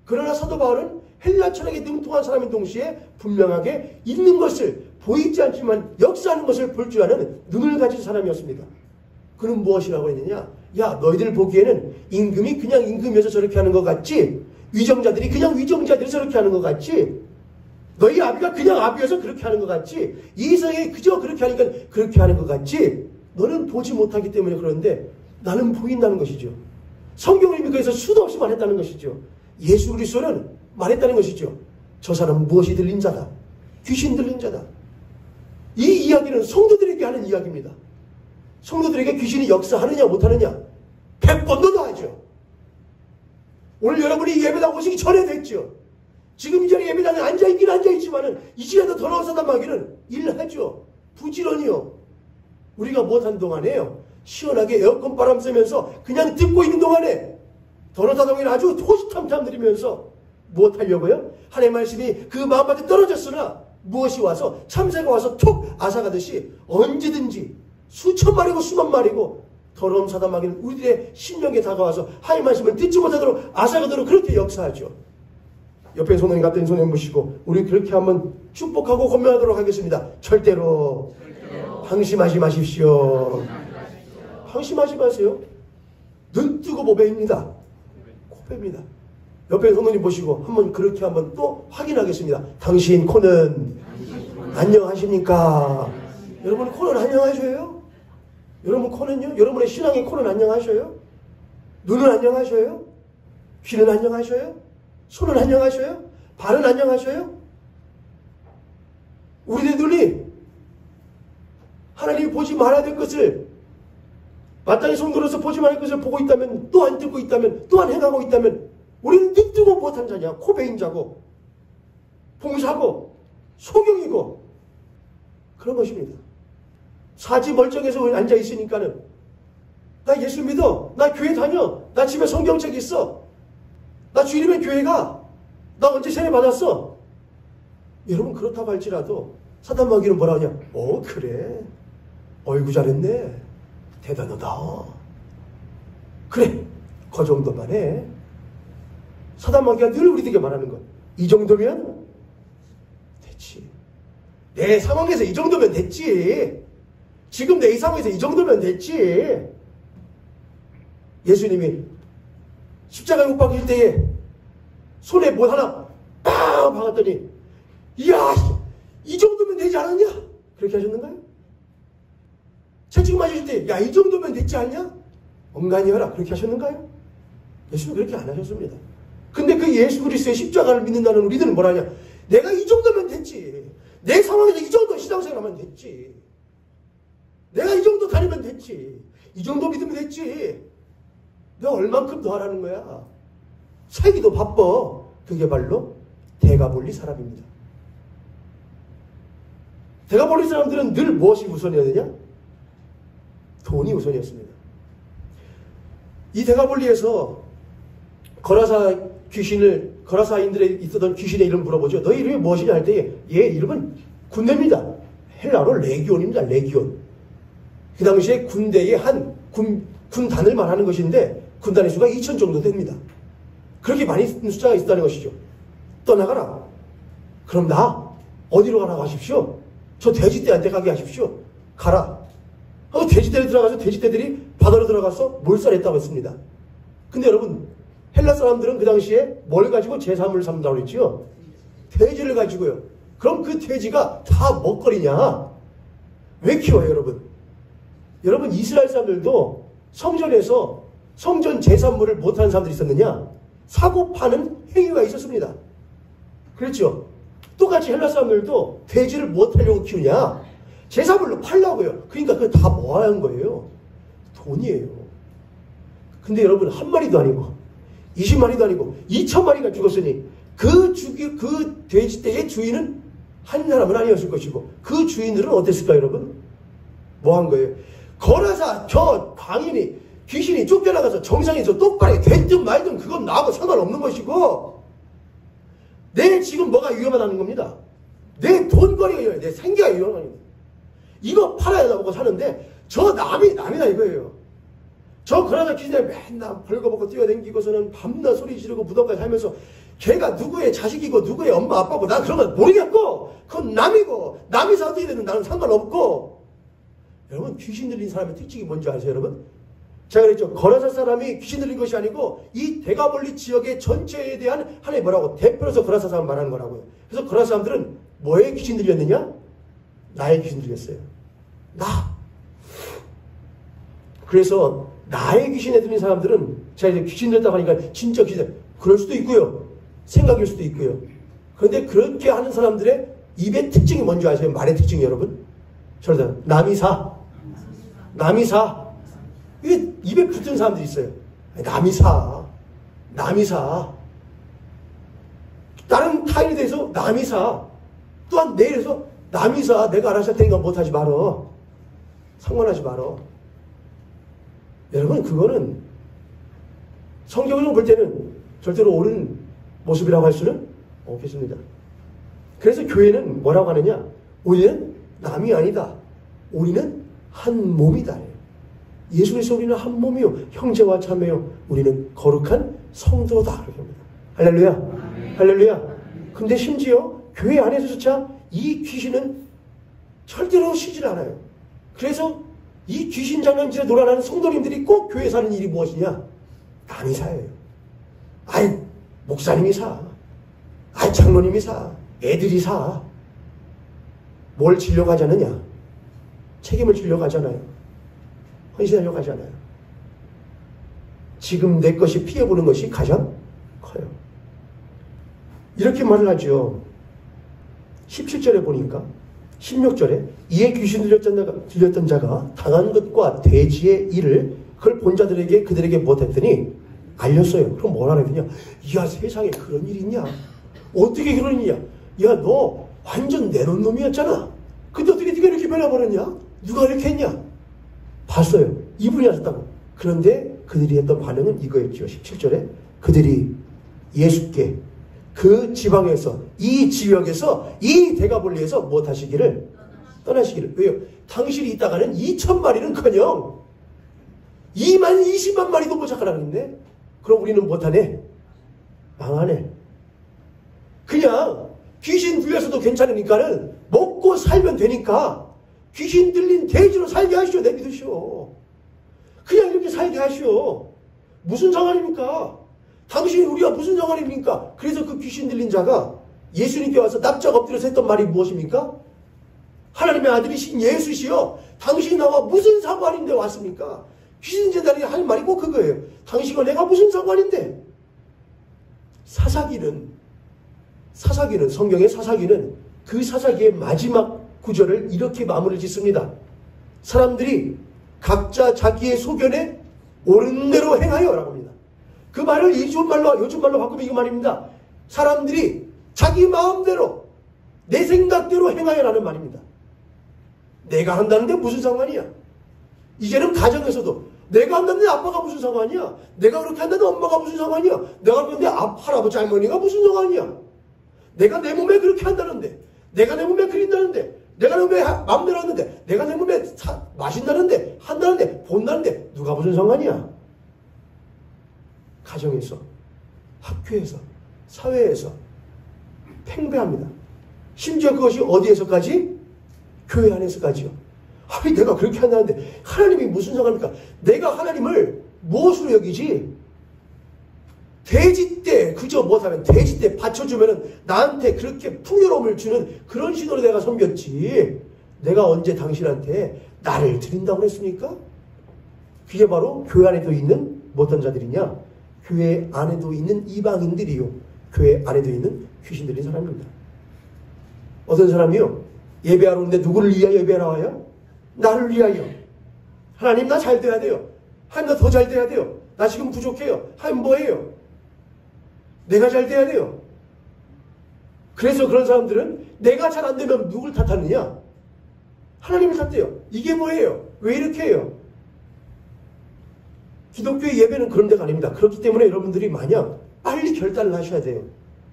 그러나 사도 바울은 헬라 철학에 능통한 사람인 동시에 분명하게 있는 것을, 보이지 않지만 역사하는 것을 볼 줄 아는 눈을 가진 사람이었습니다. 그는 무엇이라고 했느냐? 야, 너희들 보기에는 임금이 그냥 임금이어서 저렇게 하는 것 같지? 위정자들이 그냥 위정자들이 저렇게 하는 것 같지? 너희 아비가 그냥 아비여서 그렇게 하는 것 같지? 이성이 그저 그렇게 하니까 그렇게 하는 것 같지? 너는 보지 못하기 때문에 그러는데 나는 보인다는 것이죠. 성경을 그래서 수도 없이 말했다는 것이죠. 예수 그리스도는 말했다는 것이죠. 저 사람은 무엇이 들린 자다. 귀신 들린 자다. 이 이야기는 성도들에게 하는 이야기입니다. 성도들에게 귀신이 역사하느냐 못하느냐 100번도 더 하죠. 오늘 여러분이 예배당 오시기 전에 됐죠. 지금 이 자리에 예배당에 앉아있긴 앉아있지만은 이 시간에도 더러운 사담하기는 일하죠. 부지런히요. 우리가 못한 동안에요. 시원하게 에어컨 바람 쐬면서 그냥 듣고 있는 동안에 더러운 사담하기를 아주 호시탐탐 들으면서 무엇하려고요? 하나님의 말씀이 그 마음밭에 떨어졌으나 무엇이 와서 참새가 와서 톡 앗아가듯이 언제든지 수천 마리고 수만 마리고 더러운 사담하기는 우리들의 심령에 다가와서 하나님의 말씀을 듣지 못하도록 앗아가도록 그렇게 역사하죠. 옆에 손을 같은 손에 무시고 우리 그렇게 한번 축복하고 건면하도록 하겠습니다. 절대로 방심하지 마십시오. 방심하지 마세요. 눈 뜨고 보배입니다. 코배입니다. 옆에 손을 보시고 한번 그렇게 한번 또 확인하겠습니다. 당신 코는 안녕하십니까? 여러분 코는 안녕하셔요? 여러분 코는요? 여러분의 신앙의 코는 안녕하셔요? 눈은 안녕하셔요? 귀는 안녕하셔요? 손은 안녕하셔요? 발은 안녕하셔요? 우리의 눈이 하나님이 보지 말아야 될 것을 마땅히 성도로서 보지 말아야 할 것을 보고 있다면 또한 듣고 있다면 또한 행하고 있다면 우리는 눈 뜨고 못한 자냐? 코베인 자고 봉사고 소경이고 그런 것입니다. 사지 멀쩡해서 앉아있으니까는 나 예수 믿어. 나 교회 다녀. 나 집에 성경책 있어. 나 주일이면 교회 가. 나 언제 세례 받았어. 여러분 그렇다고 할지라도 사단마귀는 뭐라 하냐. 그래. 어이구 잘했네. 대단하다. 그래. 그 정도만 해. 사단마귀가 늘 우리에게 말하는 것. 이 정도면 됐지. 내 상황에서 이 정도면 됐지. 지금 내 이 상황에서 이 정도면 됐지. 예수님이 십자가에 못 박힐 때에 손에 뭐 하나 빵 박았더니 이야 이 정도면 되지 않았냐? 그렇게 하셨는가요? 채찍 맞으실 때 야 이 정도면 됐지 않냐? 엉간히 하라 그렇게 하셨는가요? 예수는 그렇게 안 하셨습니다. 근데 그 예수 그리스도의 십자가를 믿는다는 우리들은 뭐라냐? 내가 이 정도면 됐지. 내 상황에서 이 정도 신앙생활하면 됐지. 내가 이 정도 다니면 됐지. 이 정도 믿으면 됐지. 내가 얼만큼 더 하라는 거야. 살기도 바빠. 그게 바로 대가볼리 사람입니다. 대가볼리 사람들은 늘 무엇이 우선이어야 되냐? 돈이 우선이었습니다. 이 대가볼리에서 거라사인들에 있었던 귀신의 이름 물어보죠. 너희 이름이 무엇이냐 할 때 얘 이름은 군대입니다. 헬라어로 레기온입니다. 레기온. 그 당시에 군대의 한 군단을 말하는 것인데 군단의 수가 2,000 정도 됩니다. 그렇게 많이 숫자가 있다는 것이죠. 떠나가라. 그럼 나 어디로 가라고 하십시오. 저 돼지떼한테 가게 하십시오. 가라. 하고 돼지떼를 들어가서 돼지떼들이 바다로 들어가서 몰살했다고 했습니다. 근데 여러분 헬라 사람들은 그 당시에 뭘 가지고 제사물을 삼는다고 그랬죠? 돼지를 가지고요. 그럼 그 돼지가 다 먹거리냐? 왜 키워요 여러분? 여러분 이스라엘 사람들도 성전에서 성전 제사물을 못하는 사람들이 있었느냐? 사고 파는 행위가 있었습니다. 그렇죠? 똑같이 헬라 사람들도 돼지를 못하려고 키우냐? 제사물로 팔라고요. 그러니까 그걸 다 뭐 하는 거예요? 돈이에요. 근데 여러분 한 마리도 아니고 20마리도 아니고 2,000마리가 죽었으니 그 돼지떼의 주인은 한 사람은 아니었을 것이고 그 주인들은 어땠을까요 여러분? 뭐 한 거예요? 거라사 저 광인이 귀신이 쫓겨나가서 정상에서 똑바로 됐든 말든 그건 나하고 상관없는 것이고 내 지금 뭐가 위험하다는 겁니다. 내 돈벌이가 위험해. 내 생계가 위험하는 거예요. 이거 팔아야 나오고 사는데 저 남이다 이거예요. 저 그러다 기준에 맨날 벌거벗고 뛰어다니고서는 밤낮 소리 지르고 무덤까지 살면서 걔가 누구의 자식이고 누구의 엄마 아빠고 난 그런 건 모르겠고 그건 남이고 남이 사어떻게 되는 나는 상관없고. 여러분 귀신 들린 사람의 특징이 뭔지 아세요 여러분? 제가 그랬죠. 거라사 사람이 귀신 들린 것이 아니고 이 대가볼리 지역의 전체에 대한 하나의 뭐라고 대표로서 거라사 사람 말하는 거라고요. 그래서 거라사 사람들은 뭐에 귀신 들렸느냐? 나의 귀신 들렸어요. 나. 그래서 나의 귀신에 들린 사람들은 제가 이제 귀신 들렸다고 하니까 진짜 귀신 그럴 수도 있고요. 생각일 수도 있고요. 그런데 그렇게 하는 사람들의 입의 특징이 뭔지 아세요? 말의 특징이 여러분? 저러다 남이사. 이게 입에 붙은 사람들이 있어요. 남이사. 다른 타인에 대해서 남이사. 또한 내일에서 남이사. 내가 알아서 할 테니까 못하지 말어. 상관하지 말어. 여러분 그거는 성경을 볼 때는 절대로 옳은 모습이라고 할 수는 없겠습니다. 그래서 교회는 뭐라고 하느냐? 우리는 남이 아니다. 우리는 한 몸이다. 예수 그리스도 우리는 한 몸이요 형제와 자매요 우리는 거룩한 성도다. 그렇게 합니다. 할렐루야. 할렐루야. 근데 심지어 교회 안에서조차 이 귀신은 절대로 쉬질 않아요. 그래서 이 귀신 장난질에 놀아나는 성도님들이 꼭 교회 사는 일이 무엇이냐? 남이 사예요. 아이 목사님이 사. 아이 장로님이 사. 애들이 사. 뭘 지려고 하지 않느냐? 책임을 지려고 하잖아요. 헌신하려고 하잖아요. 지금 내 것이 피해보는 것이 가장 커요. 이렇게 말을 하죠. 17절에 보니까 16절에 이에 귀신 들렸던 자가 당한 것과 돼지의 일을 그걸 본 자들에게 그들에게 못했더니 알렸어요. 그럼 뭐라 그랬냐? 야 세상에 그런 일이 있냐? 어떻게 그런 일이야? 야 너 완전 내놓은 놈이었잖아. 근데 어떻게 네가 이렇게 변해버렸냐? 누가 이렇게 했냐? 봤어요. 이분이 하셨다고. 그런데 그들이 했던 반응은 이거였죠. 17절에 그들이 예수께 그 지방에서 이 지역에서 이 대가볼리에서 못하시기를 떠나시기를. 왜요? 당신이 있다가는 2,000마리는커녕 20만 마리도 못 잡아라는데 그럼 우리는 못하네. 망하네. 그냥 귀신 들려서도 괜찮으니까는 먹고 살면 되니까 귀신 들린 돼지로 살게 하시오. 내비두시오. 그냥 이렇게 살게 하시오. 무슨 상관입니까? 당신이 우리가 무슨 상관입니까? 그래서 그 귀신 들린 자가 예수님께 와서 납작 엎드려서 했던 말이 무엇입니까? 하나님의 아들이신 예수시여 당신이 나와 무슨 상관인데 왔습니까? 귀신 제자들이 하는 말이 꼭 그거예요. 당신과 내가 무슨 상관인데? 사사기는 성경의 사사기는 그 사사기의 마지막 구절을 이렇게 마무리 짓습니다. 사람들이 각자 자기의 소견에 옳은 대로 행하여 라고 합니다. 그 말을 요즘 말로 바꾸면 이거 말입니다. 사람들이 자기 마음대로 내 생각대로 행하여 라는 말입니다. 내가 한다는데 무슨 상관이야? 이제는 가정에서도 내가 한다는데 아빠가 무슨 상관이야? 내가 그렇게 한다는데 엄마가 무슨 상관이야? 내가 그런데 할아버지 할머니가 무슨 상관이야? 내가 내 몸에 그렇게 한다는데 내가 내 몸에 그린다는데 내가 내 몸에 마음대로 하는데 내가 내 몸에 마신다는데 한다는데 본다는데 누가 무슨 상관이야? 가정에서 학교에서 사회에서 팽배합니다. 심지어 그것이 어디에서까지? 교회 안에서까지요. 아니 내가 그렇게 한다는데 하나님이 무슨 상관입니까? 내가 하나님을 무엇으로 여기지? 돼지떼 그저 못하면 돼지떼 받쳐주면은 나한테 그렇게 풍요로움을 주는 그런 신호로 내가 섬겼지. 내가 언제 당신한테 나를 드린다고 했습니까? 그게 바로 교회 안에도 있는 어떤 자들이냐? 교회 안에도 있는 이방인들이요. 교회 안에도 있는 귀신 들린 사람입니다. 어떤 사람이요? 예배하러 오는데 누구를 위하여 예배하러 와요? 나를 위하여. 하나님 나 잘 돼야 돼요. 하나님 나 더 잘 돼야 돼요. 나 지금 부족해요. 하나님 뭐예요? 내가 잘 돼야 돼요. 그래서 그런 사람들은 내가 잘 안 되면 누굴 탓하느냐? 하나님을 탓해요. 이게 뭐예요? 왜 이렇게 해요? 기독교의 예배는 그런 데가 아닙니다. 그렇기 때문에 여러분들이 만약 빨리 결단을 하셔야 돼요.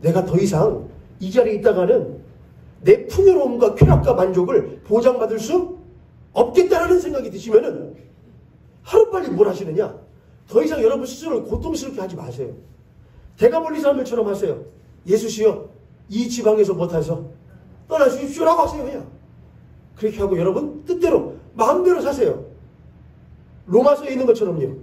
내가 더 이상 이 자리에 있다가는 내 풍요로움과 쾌락과 만족을 보장받을 수 없겠다라는 생각이 드시면은 하루빨리 뭘 하시느냐? 더 이상 여러분 스스로를 고통스럽게 하지 마세요. 대가 멀리 사람들처럼 하세요. 예수시여, 이 지방에서 못해서 떠나주십시오라고 하세요. 그냥 그렇게 하고 여러분 뜻대로 마음대로 사세요. 로마서에 있는 것처럼요.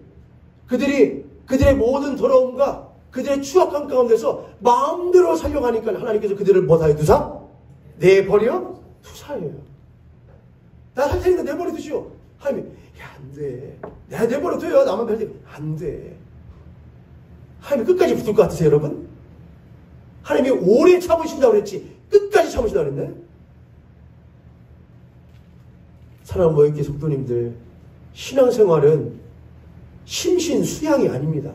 그들의 모든 더러움과 그들의 추악한 가운데서 마음대로 살려가니까 하나님께서 그들을 못하여 두사? 내버려 두사예요. 나 살 테니까 내버려 두시오. 하나님이 야, 안 돼. 내가 내버려 둬요. 나만 별 때. 안 돼. 하나님이 끝까지 붙을 것 같으세요, 여러분? 하나님이 오래 참으신다고 그랬지 끝까지 참으신다고 그랬네? 사랑하는 모욕기 성도님들, 신앙생활은 심신수양이 아닙니다.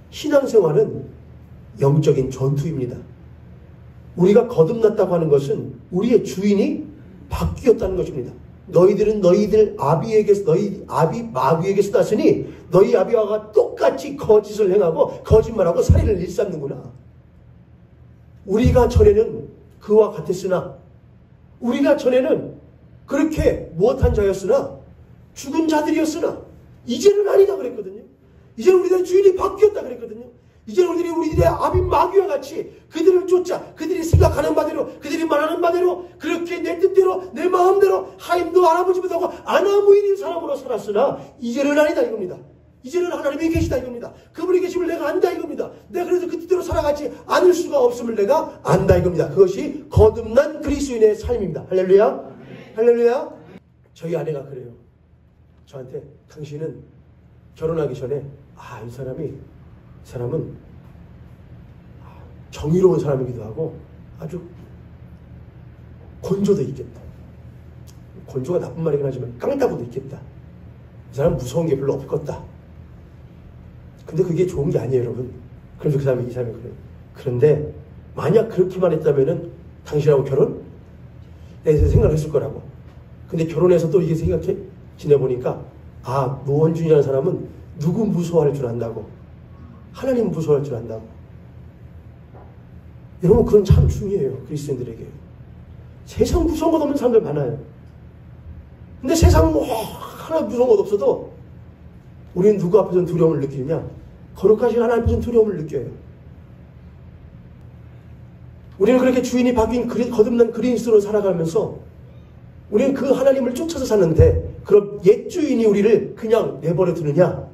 신앙생활은 영적인 전투입니다. 우리가 거듭났다고 하는 것은 우리의 주인이 바뀌었다는 것입니다. 너희들은 너희 아비 마귀에게서 났으니 너희 아비와 똑같이 거짓을 행하고 거짓말하고 살인을 일삼는구나. 우리가 전에는 그와 같았으나 우리가 전에는 그렇게 무엇한 자였으나 죽은 자들이었으나 이제는 아니다 그랬거든요. 이제는 우리들의 주인이 바뀌었다 그랬거든요. 이제는 우리들의 아비 마귀와 같이 그들을 쫓아 그들이 생각하는 바대로 그들이 말하는 바대로 그렇게 내 뜻대로 내 마음대로 하나님도 알아보지 못하고 아나무인인 사람으로 살았으나 이제는 아니다 이겁니다. 이제는 하나님이 계시다 이겁니다. 그분이 계심을 내가 안다 이겁니다. 내가 그래서 그 뜻대로 살아가지 않을 수가 없음을 내가 안다 이겁니다. 그것이 거듭난 그리스도인의 삶입니다. 할렐루야. 할렐루야. 저희 아내가 그래요. 저한테 당신은 결혼하기 전에 이 사람은 정의로운 사람이기도 하고 아주 건조도 있겠다. 건조가 나쁜 말이긴 하지만 깡따구도 있겠다. 이 사람은 무서운 게 별로 없겠다. 근데 그게 좋은 게 아니에요, 여러분. 그래서 이 사람이 그래요. 그런데 만약 그렇게만 했다면은 당신하고 결혼? 내가 생각을 했을 거라고. 근데 결혼해서 또 이게 생각해 지내보니까 노원준이라는 사람은 누구 무서워할 줄 안다고. 하나님 무서워할 줄 안다고. 여러분 그건 참 중요해요. 그리스도인들에게. 세상 무서운 것 없는 사람들 많아요. 근데 세상 하나 무서운 것 없어도 우리는 누구 앞에서는 두려움을 느끼느냐? 거룩하신 하나님 앞에서는 두려움을 느껴요. 우리는 그렇게 주인이 바뀐 거듭난 그리스도로 살아가면서 우리는 그 하나님을 쫓아서 사는데 그럼 옛 주인이 우리를 그냥 내버려 두느냐?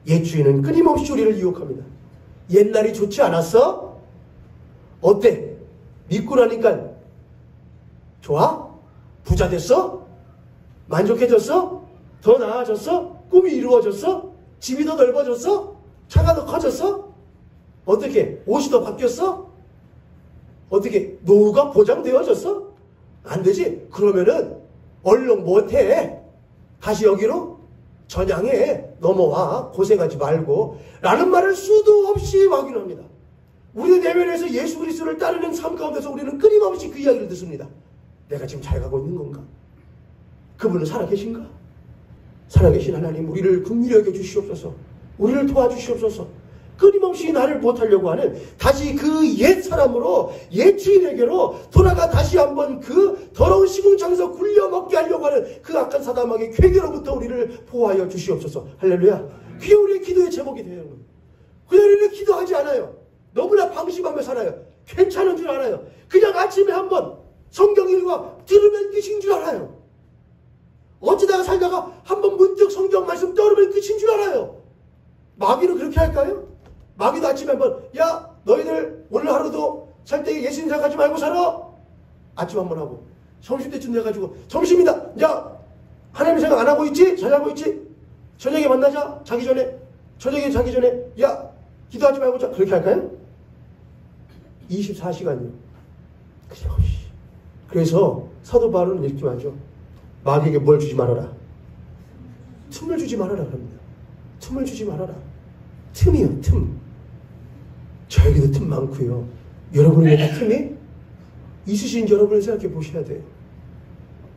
옛 주인은 끊임없이 우리를 유혹합니다. 옛날이 좋지 않았어? 어때? 믿고 나니까 좋아? 부자 됐어? 만족해졌어? 더 나아졌어? 꿈이 이루어졌어? 집이 더 넓어졌어? 차가 더 커졌어? 어떻게? 옷이 더 바뀌었어? 어떻게? 노후가 보장되어졌어? 안 되지? 그러면은 얼른 못해. 다시 여기로 전향해. 넘어와. 고생하지 말고. 라는 말을 수도 없이 확인합니다. 우리 내면에서 예수 그리스도를 따르는 삶 가운데서 우리는 끊임없이 그 이야기를 듣습니다. 내가 지금 잘 가고 있는 건가? 그분은 살아계신가? 살아계신 하나님 우리를 긍휼히 여겨 주시옵소서. 우리를 도와주시옵소서. 끊임없이 나를 못하려고 하는 다시 그 옛 사람으로 옛 주인에게로 돌아가 다시 한번 그 더러운 시궁창에서 굴려먹게 하려고 하는 그 악한 사담하게 괴계로부터 우리를 보호하여 주시옵소서. 할렐루야. 그게 우리의 기도의 제목이 되는 거예요. 그냥 우리는 기도하지 않아요. 너무나 방심하며 살아요. 괜찮은 줄 알아요. 그냥 아침에 한번 성경 읽어 들으면 끝인 줄 알아요. 어쩌다가 살다가 한번 문득 성경 말씀 떠오르면 끝인 줄 알아요. 마귀는 그렇게 할까요? 마귀도 아침에 한번 야 너희들 오늘 하루도 살 때 예수님 생각하지 말고 살아. 아침 한번 하고 점심때쯤 돼가지고 점심이다. 야 하나님 생각 안 하고 있지? 잘 하고 있지? 저녁에 만나자. 저녁에 자기 전에 야 기도하지 말고 자. 그렇게 할까요? 24시간이요. 그래서 사도 바울은 이렇게 하죠. 마귀에게 뭘 주지 말아라. 틈을 주지 말아라 그럽니다. 틈을 주지 말아라. 틈이요, 틈. 저에게도 틈 많고요. 여러분에게도 틈이 있으신지 여러분을 생각해 보셔야 돼요.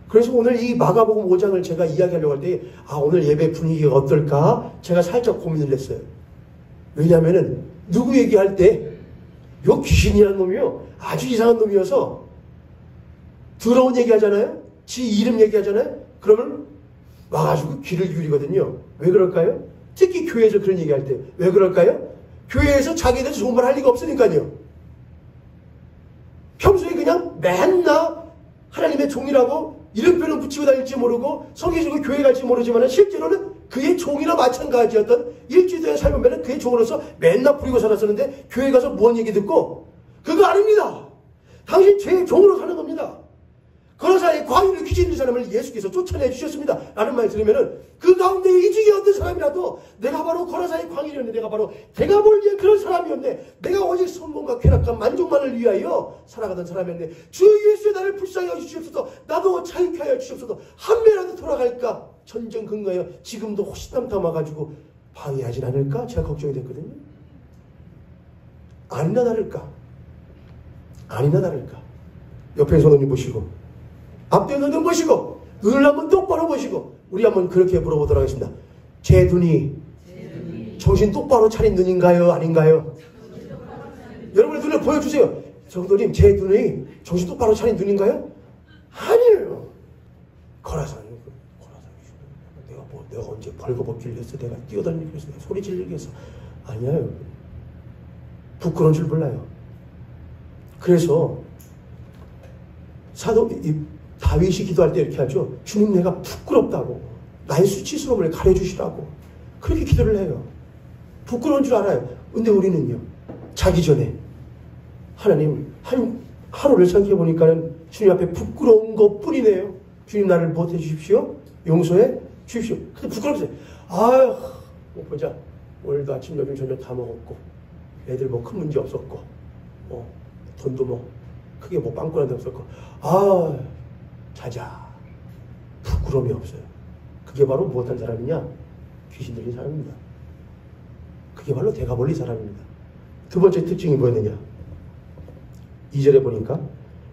그래서 오늘 이 마가복음 5장을 제가 이야기하려고 할 때 오늘 예배 분위기가 어떨까? 제가 살짝 고민을 했어요. 왜냐하면 누구 얘기할 때 요 귀신이라는 놈이요 아주 이상한 놈이어서 더러운 얘기 하잖아요. 지 이름 얘기하잖아요. 그러면 와가지고 귀를 기울이거든요. 왜 그럴까요? 특히 교회에서 그런 얘기할 때 왜 그럴까요? 교회에서 자기에 대해서 좋은 말 할 리가 없으니까요. 평소에 그냥 맨날 하나님의 종이라고 이름표는 붙이고 다닐지 모르고 성경적으로 교회 갈지 모르지만 실제로는 그의 종이나 마찬가지였던 일주일 동안 살면은 그의 종으로서 맨날 부리고 살았었는데 교회 가서 뭔 얘기 듣고 그거 아닙니다. 당신 제 종으로 사는 겁니다. 거라사의 광야를 귀신인 사람을 예수께서 쫓아내 주셨습니다. 라는 말 들으면은 그 가운데 이 중에 어떤 사람이라도 내가 바로 거라사의 광야였네. 내가 바로 내가 볼기에 그런 사람이었네. 내가 오직 성공과 쾌락과 만족만을 위하여 살아가던 사람이었네. 주 예수의 나를 불쌍히 여주시옵소서. 나도 자유케 하여 주시옵소서. 한 배라도 돌아갈까? 전쟁 근거하여 지금도 호시탐 담아가지고 방해하진 않을까? 제가 걱정이 됐거든요. 아니나 다를까? 아니나 다를까? 옆에 성도님 보시고 앞뒤 눈 보시고 눈을 한번 똑바로 보시고 우리 한번 그렇게 물어보도록 하겠습니다. 제 눈이 정신 똑바로 차린 눈인가요? 아닌가요? 여러분의 눈을 보여주세요. 성도님 제 눈이 정신 똑바로 차린 눈인가요? 아니에요. 거라산 내가 언제 벌거벗기를 했어? 내가 뛰어다니기 했어? 내가 소리 지르기 했어? 아니에요. 부끄러운 줄 몰라요. 그래서 다윗이 기도할 때 이렇게 하죠. 주님 내가 부끄럽다고 나의 수치스러움을 가려주시라고 그렇게 기도를 해요. 부끄러운 줄 알아요. 근데 우리는요 자기 전에 하나님 한 하루를 생각해 보니까는 주님 앞에 부끄러운 것 뿐이네요. 주님 나를 못해 주십시오. 용서해 주십시오. 근데 부끄럽어요. 아휴 뭐 보자. 오늘도 아침 점심 저녁 다 먹었고 애들 뭐 큰 문제 없었고 돈도 뭐 크게 뭐 빵꾸난 데 없었고 자자. 부끄러움이 없어요. 그게 바로 무엇한 사람이냐? 귀신 들린 사람입니다. 그게 바로 대가벌리 사람입니다. 두 번째 특징이 뭐였느냐? 2절에 보니까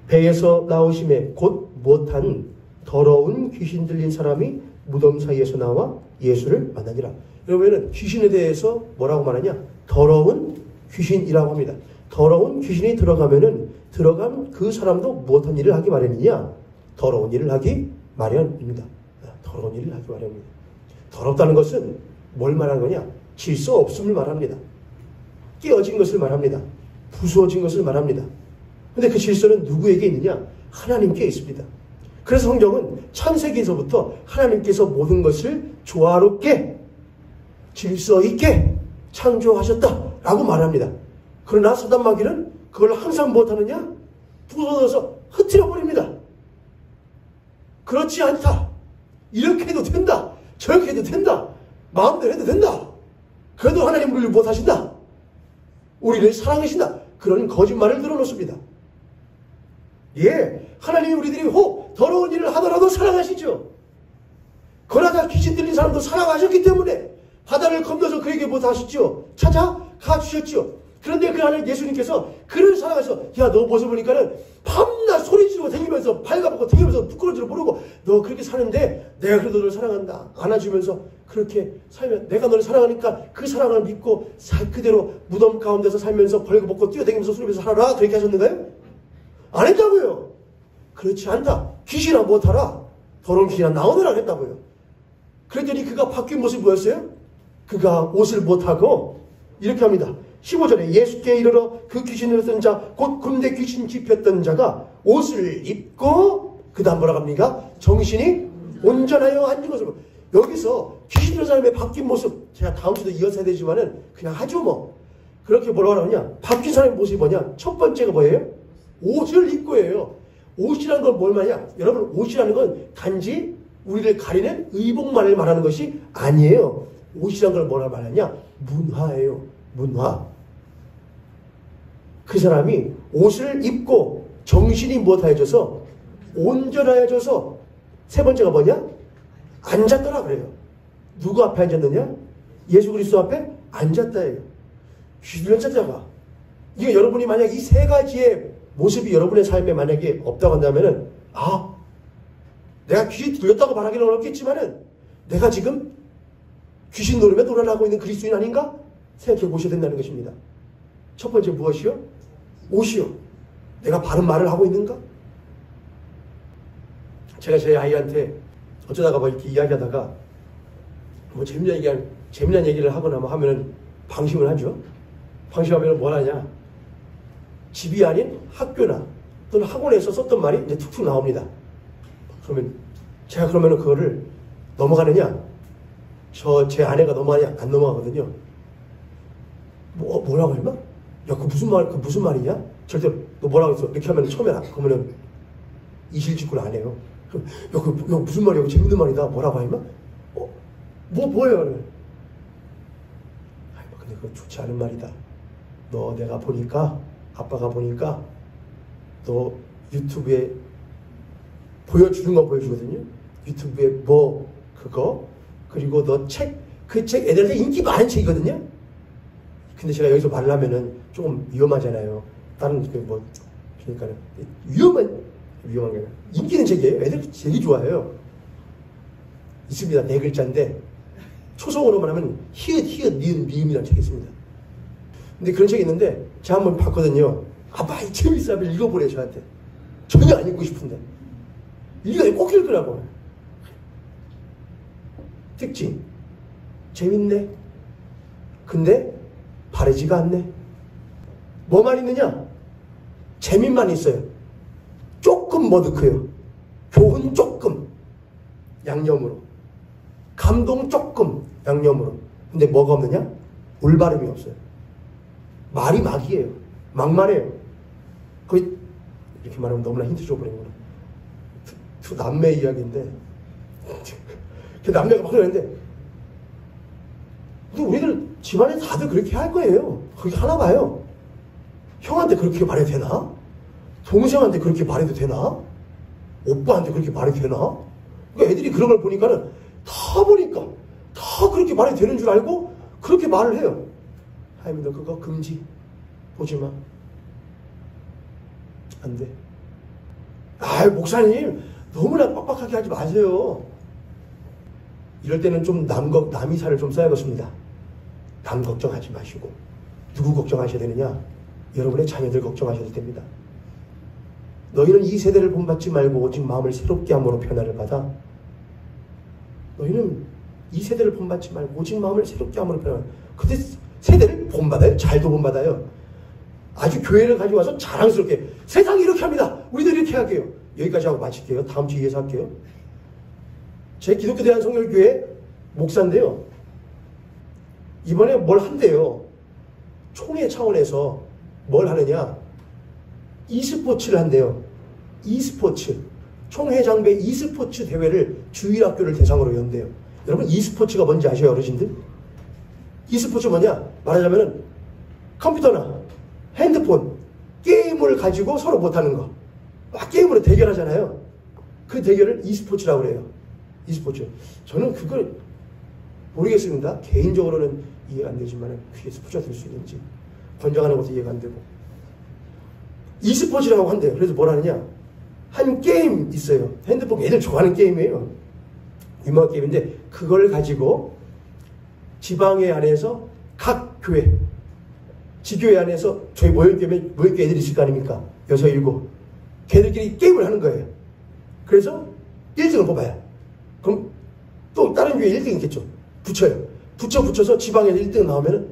배에서 나오심에 곧 못한 더러운 귀신 들린 사람이 무덤 사이에서 나와 예수를 만나니라. 여러분은 귀신에 대해서 뭐라고 말하냐? 더러운 귀신이라고 합니다. 더러운 귀신이 들어가면은 들어간 그 사람도 무엇한 일을 하기 마련이냐? 더러운 일을 하기 마련입니다. 더러운 일을 하기 마련입니다. 더럽다는 것은 뭘 말하는 거냐? 질서 없음을 말합니다. 깨어진 것을 말합니다. 부수어진 것을 말합니다. 근데 그 질서는 누구에게 있느냐? 하나님께 있습니다. 그래서 성경은 창세기에서부터 하나님께서 모든 것을 조화롭게 질서 있게 창조하셨다라고 말합니다. 그러나 사단 마귀는 그걸 항상 못하느냐? 부서져서 흩트려 버립니다. 그렇지 않다. 이렇게 해도 된다. 저렇게 해도 된다. 마음대로 해도 된다. 그래도 하나님 우리를 못하신다. 우리를 사랑하신다. 그런 거짓말을 늘어놓습니다. 예, 하나님이 우리들이 더러운 일을 하더라도 사랑하시죠. 그러나 귀신 들린 사람도 사랑하셨기 때문에 바다를 건너서 그에게 못하시죠. 찾아가 주셨죠. 그런데 그 하늘 예수님께서 그를 사랑하셔서 야, 너 모습 보니까는 밤낮 소리 지르고 다니면서 발가벗고 다니면서 부끄러운 줄 모르고 너 그렇게 사는데 내가 그래도 너를 사랑한다. 안아주면서 그렇게 살면 내가 너를 사랑하니까 그 사랑을 믿고 그대로 무덤 가운데서 살면서 벌거벗고 뛰어다니면서 소리면서 살아라. 그렇게 하셨는가요? 안 했다고요. 그렇지 않다. 귀신아 못하라. 더러운 귀신아 나오느라 했다고요. 그랬더니 그가 바뀐 모습이 뭐였어요? 그가 옷을 못하고 이렇게 합니다. 15절에 예수께 이르러 그 귀신을 쓴 자 곧 군대 귀신 집혔던 자가 옷을 입고 그 다음 뭐라고 합니까? 정신이 온전하여 앉은 것으로. 여기서 귀신 들은 사람의 바뀐 모습 제가 다음 주도 이어서 해야 되지만은 그냥 하죠 뭐. 그렇게 뭐라고 하느냐? 바뀐 사람의 모습이 뭐냐? 첫 번째가 뭐예요? 옷을 입고예요. 옷이라는 건 뭘 말이냐? 여러분 옷이라는 건 단지 우리를 가리는 의복만을 말하는 것이 아니에요. 옷이라는 걸 뭐라 말하냐? 문화예요. 문화. 그 사람이 옷을 입고 정신이 무엇하여져서 온전하여져서 세 번째가 뭐냐? 앉았더라 그래요. 누구 앞에 앉았느냐? 예수 그리스도 앞에 앉았다예요. 귀신을 찾아가. 이게 여러분이 만약 이 세 가지의 모습이 여러분의 삶에 만약에 없다고 한다면은 내가 귀신 들렸다고 말하기는 어렵겠지만은 내가 지금 귀신 노름에 놀아나고 있는 그리스도인 아닌가? 생각해 보셔야 된다는 것입니다. 첫 번째 무엇이요? 옷이요. 내가 바른 말을 하고 있는가? 제가 제 아이한테 어쩌다가 뭐 이렇게 이야기하다가 뭐 재미난 얘기를 하거나 뭐 하면은 방심을 하죠. 방심하면 뭘 하냐? 집이 아닌 학교나 또는 학원에서 썼던 말이 이제 툭툭 나옵니다. 그러면 제가 그러면은 그거를 넘어가느냐? 제 아내가 넘어가냐? 안 넘어가거든요. 뭐라고 했나? 야, 그 무슨 말이냐? 절대로, 너 뭐라고 했어? 이렇게 하면 처음에, 그러면은 이실직고를 안 해요. 그럼, 야, 그거 무슨 말이야? 재밌는 말이다. 뭐라고 했나? 뭐예요? 근데 그거 좋지 않은 말이다. 너 내가 보니까, 아빠가 보니까, 너 유튜브에 보여주는 거 보여주거든요. 유튜브에 그거, 그리고 너 그 책 애들한테 인기 많은 책이거든요. 근데 제가 여기서 말을 하면은 조금 위험하잖아요. 다른 그러니까 위험한 게 아니라 인기 있는 책이에요. 애들 되게 좋아해요. 있습니다. 4글자인데 초성으로만 하면 히읗 미음이라는 책이 있습니다. 근데 그런 책이 있는데 제가 한번 봤거든요. 아빠 이 재밌어 하면 읽어보래 저한테. 전혀 안 읽고 싶은데 꼭 읽으라고. 특징 재밌네. 근데 바르지가 않네. 뭐만 있느냐? 재미만 있어요. 조금 뭐 넣고요. 교훈 조금 양념으로, 감동 조금 양념으로. 근데 뭐가 없느냐? 올바름이 없어요. 말이 막이에요. 막말해요. 거의 이렇게 말하면 너무나 힌트 줘버리는구나. 두 남매 이야기인데 그 남매가 막 그러는데 우리들 집안에 다들 그렇게 할 거예요. 그렇게 하나 봐요. 형한테 그렇게 말해도 되나? 동생한테 그렇게 말해도 되나? 오빠한테 그렇게 말해도 되나? 그러니까 애들이 그런 걸 보니까는 다 그렇게 말해도 되는 줄 알고 그렇게 말을 해요. 하나님 너 그거 금지. 보지 마. 안 돼. 목사님 너무나 빡빡하게 하지 마세요. 이럴 때는 좀 남이사를 좀 써야겠습니다. 남 걱정하지 마시고 누구 걱정하셔야 되느냐? 여러분의 자녀들 걱정하셔도 됩니다. 너희는 이 세대를 본받지 말고 오직 마음을 새롭게 함으로 변화를 받아. 너희는 이 세대를 본받지 말고 오직 마음을 새롭게 함으로 변화를 받아. 근데 세대를 본받아요? 잘도 본받아요. 아주 교회를 가지고 와서 자랑스럽게 세상이 이렇게 합니다. 우리도 이렇게 할게요. 여기까지 하고 마칠게요. 다음 주 이어서 할게요. 제 기독교 대한성결교회 목사인데요. 이번에 뭘 한대요. 총회 차원에서 뭘 하느냐. e스포츠를 한대요. e스포츠. 총회장배 e스포츠 대회를 주일학교를 대상으로 연대요. 여러분 e스포츠가 뭔지 아셔요 어르신들? e스포츠 뭐냐? 말하자면 컴퓨터나 핸드폰, 게임을 가지고 서로 못하는 거. 막 게임으로 대결하잖아요. 그 대결을 e스포츠라고 그래요. e스포츠. 저는 그걸 모르겠습니다. 개인적으로는 이해가 안 되지만 그게 스포츠가 될 수 있는지 권장하는 것도 이해가 안 되고 e스포츠라고 한대요. 그래서 뭘 하느냐? 한 게임 있어요. 핸드폰 애들 좋아하는 게임이에요. 유명한 게임인데 그걸 가지고 지방회 안에서 각 교회 지교회 안에서 저희 모임교회 애들이 있을 거 아닙니까? 6, 7 걔들끼리 게임을 하는 거예요. 그래서 1등을 뽑아요. 그럼 또 다른 교회 1등 있겠죠. 붙여서 지방에서 1등 나오면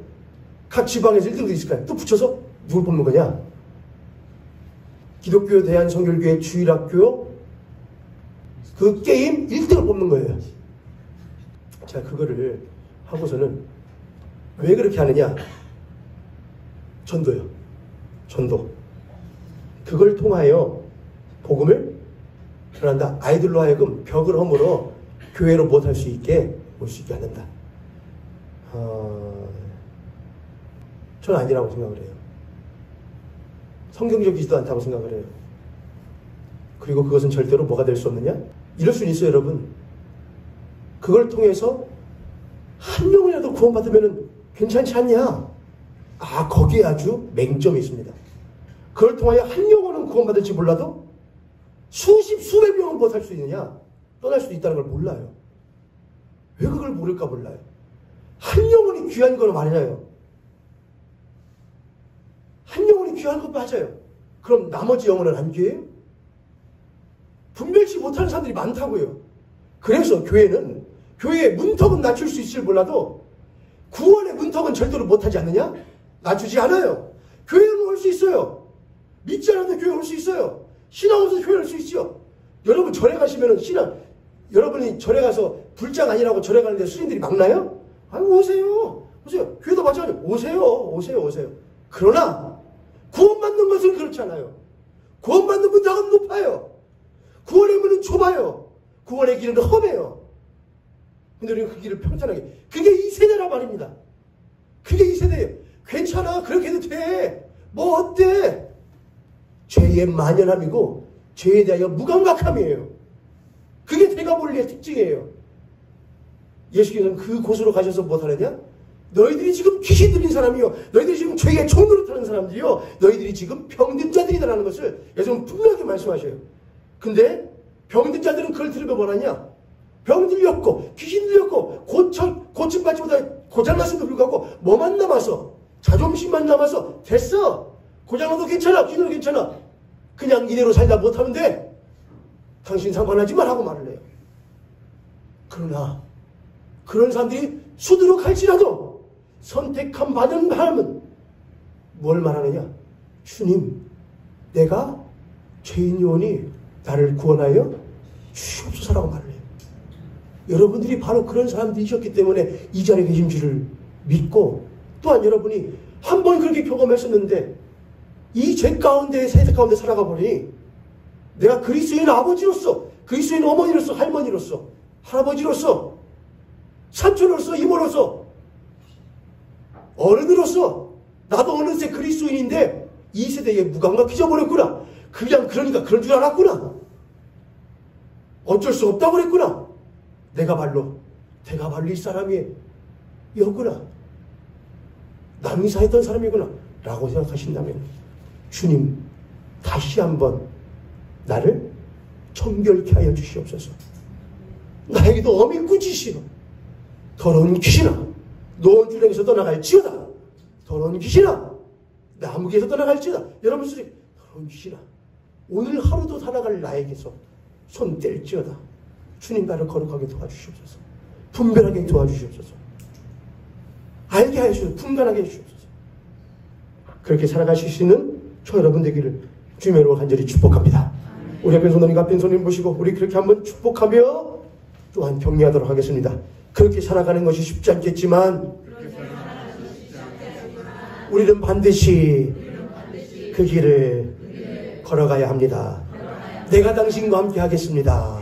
각 지방에서 1등들이 있을 거예요. 또 붙여서 누굴 뽑는 거냐? 기독교 대한성결교회 주일학교 그 게임 1등을 뽑는 거예요. 자, 그거를 하고서는 왜 그렇게 하느냐? 전도요. 전도. 그걸 통하여 복음을 전한다. 아이들로 하여금 벽을 허물어 교회로 못할 수 있게 올 수 있게 하는다. 저는 아니라고 생각을 해요. 성경적이지도 않다고 생각을 해요. 그리고 그것은 절대로 뭐가 될 수 없느냐? 이럴 수는 있어요, 여러분. 그걸 통해서 한 명이라도 구원받으면 괜찮지 않냐? 거기에 아주 맹점이 있습니다. 그걸 통하여 한 영혼은 구원받을지 몰라도 수백 명은 못할 수 있느냐? 떠날 수도 있다는 걸 몰라요. 왜 그걸 모를까 몰라요. 한 영혼이 귀한 걸 말이에요. 한 영혼이 귀한 것 맞아요. 그럼 나머지 영혼은 안 귀해요? 분별치 못하는 사람들이 많다고요. 그래서 교회는 교회의 문턱은 낮출 수 있을 몰라도 구원의 문턱은 절대로 못하지 않느냐? 낮추지 않아요. 교회는 올 수 있어요. 믿지 않아도 교회 올 수 있어요. 신앙 없어도 교회 올 수 있죠. 여러분 절에 가시면은 여러분이 절에 가서 불장 아니라고 절에 가는데 수인들이 막나요? 아니 오세요. 교회도 마찬가지예요. 오세요. 그러나 구원받는 것은 그렇지 않아요. 구원받는 문턱은 높아요. 구원의 문은 좁아요. 구원의 길은 험해요. 근데 우리는 그 길을 평탄하게. 그게 이 세대란 말입니다. 그게 이 세대예요. 괜찮아. 그렇게 해도 돼. 뭐 어때? 죄의 만연함이고 죄에 대하여 무감각함이에요. 그게 대가볼리의 특징이에요. 예수께서는 그 곳으로 가셔서 못하느냐? 너희들이 지금 귀신 들린 사람이요. 너희들이 지금 죄의 종노릇하는 사람들이요. 너희들이 지금 병든 자들이다라는 것을 예수님은 분명하게 말씀하셔요. 근데 병든 자들은 그걸 들으면 뭐하냐? 병 들렸고 귀신 들렸고 고침받지 못하게 고장났음에도 불구하고 뭐만 남아서 자존심만 남아서 됐어. 고장나도 괜찮아. 귀신도 괜찮아. 그냥 이대로 살다 못하면 돼. 당신 상관하지 말라고 말을 해요. 그러나 그런 사람들이 수두룩 할지라도 선택한 받은 사람은 뭘 말하느냐? 주님, 내가 죄인 요원이 나를 구원하여 주시옵소서라고 말을 해요. 여러분들이 바로 그런 사람들이셨기 때문에 이 자리에 계신 줄을 믿고, 또한 여러분이 한 번 그렇게 경험했었는데 이 죄 가운데 세대 가운데 살아가 보니 내가 그리스도인 아버지로서, 그리스도인 어머니로서, 할머니로서, 할아버지로서, 삼촌으로서, 이모로서, 어른으로서 나도 어느새 그리스도인인데 이 세대에 무감각 잊어버렸구나. 그러니까 그런 줄 알았구나. 어쩔 수 없다고 그랬구나. 내가 발로 이 사람이었구나. 남이 사했던 사람이구나 라고 생각하신다면 주님 다시 한번 나를 정결케 하여 주시옵소서. 나에게도 엄히 꾸짖시오. 더러운 귀신아, 노원 주령에서 떠나갈지어다. 더러운 귀신아, 나무기에서 떠나갈지어다. 여러분 소리, 더러운 귀신아, 오늘 하루도 살아갈 나에게서 손 뗄지어다. 주님 나를 거룩하게 도와주시옵소서. 분별하게 도와주시옵소서. 알게 하여 주시옵소서. 분간하게 해주시옵소서. 그렇게 살아가실 수 있는 저 여러분 되기를 주님의 이름으로 간절히 축복합니다. 우리 앞에 손님, 앞에 손님 보시고 우리 그렇게 한번 축복하며 또한 격려하도록 하겠습니다. 그렇게 살아가는 것이 쉽지 않겠지만 우리는 반드시 그 길을 걸어가야 합니다. 내가 당신과 함께 하겠습니다.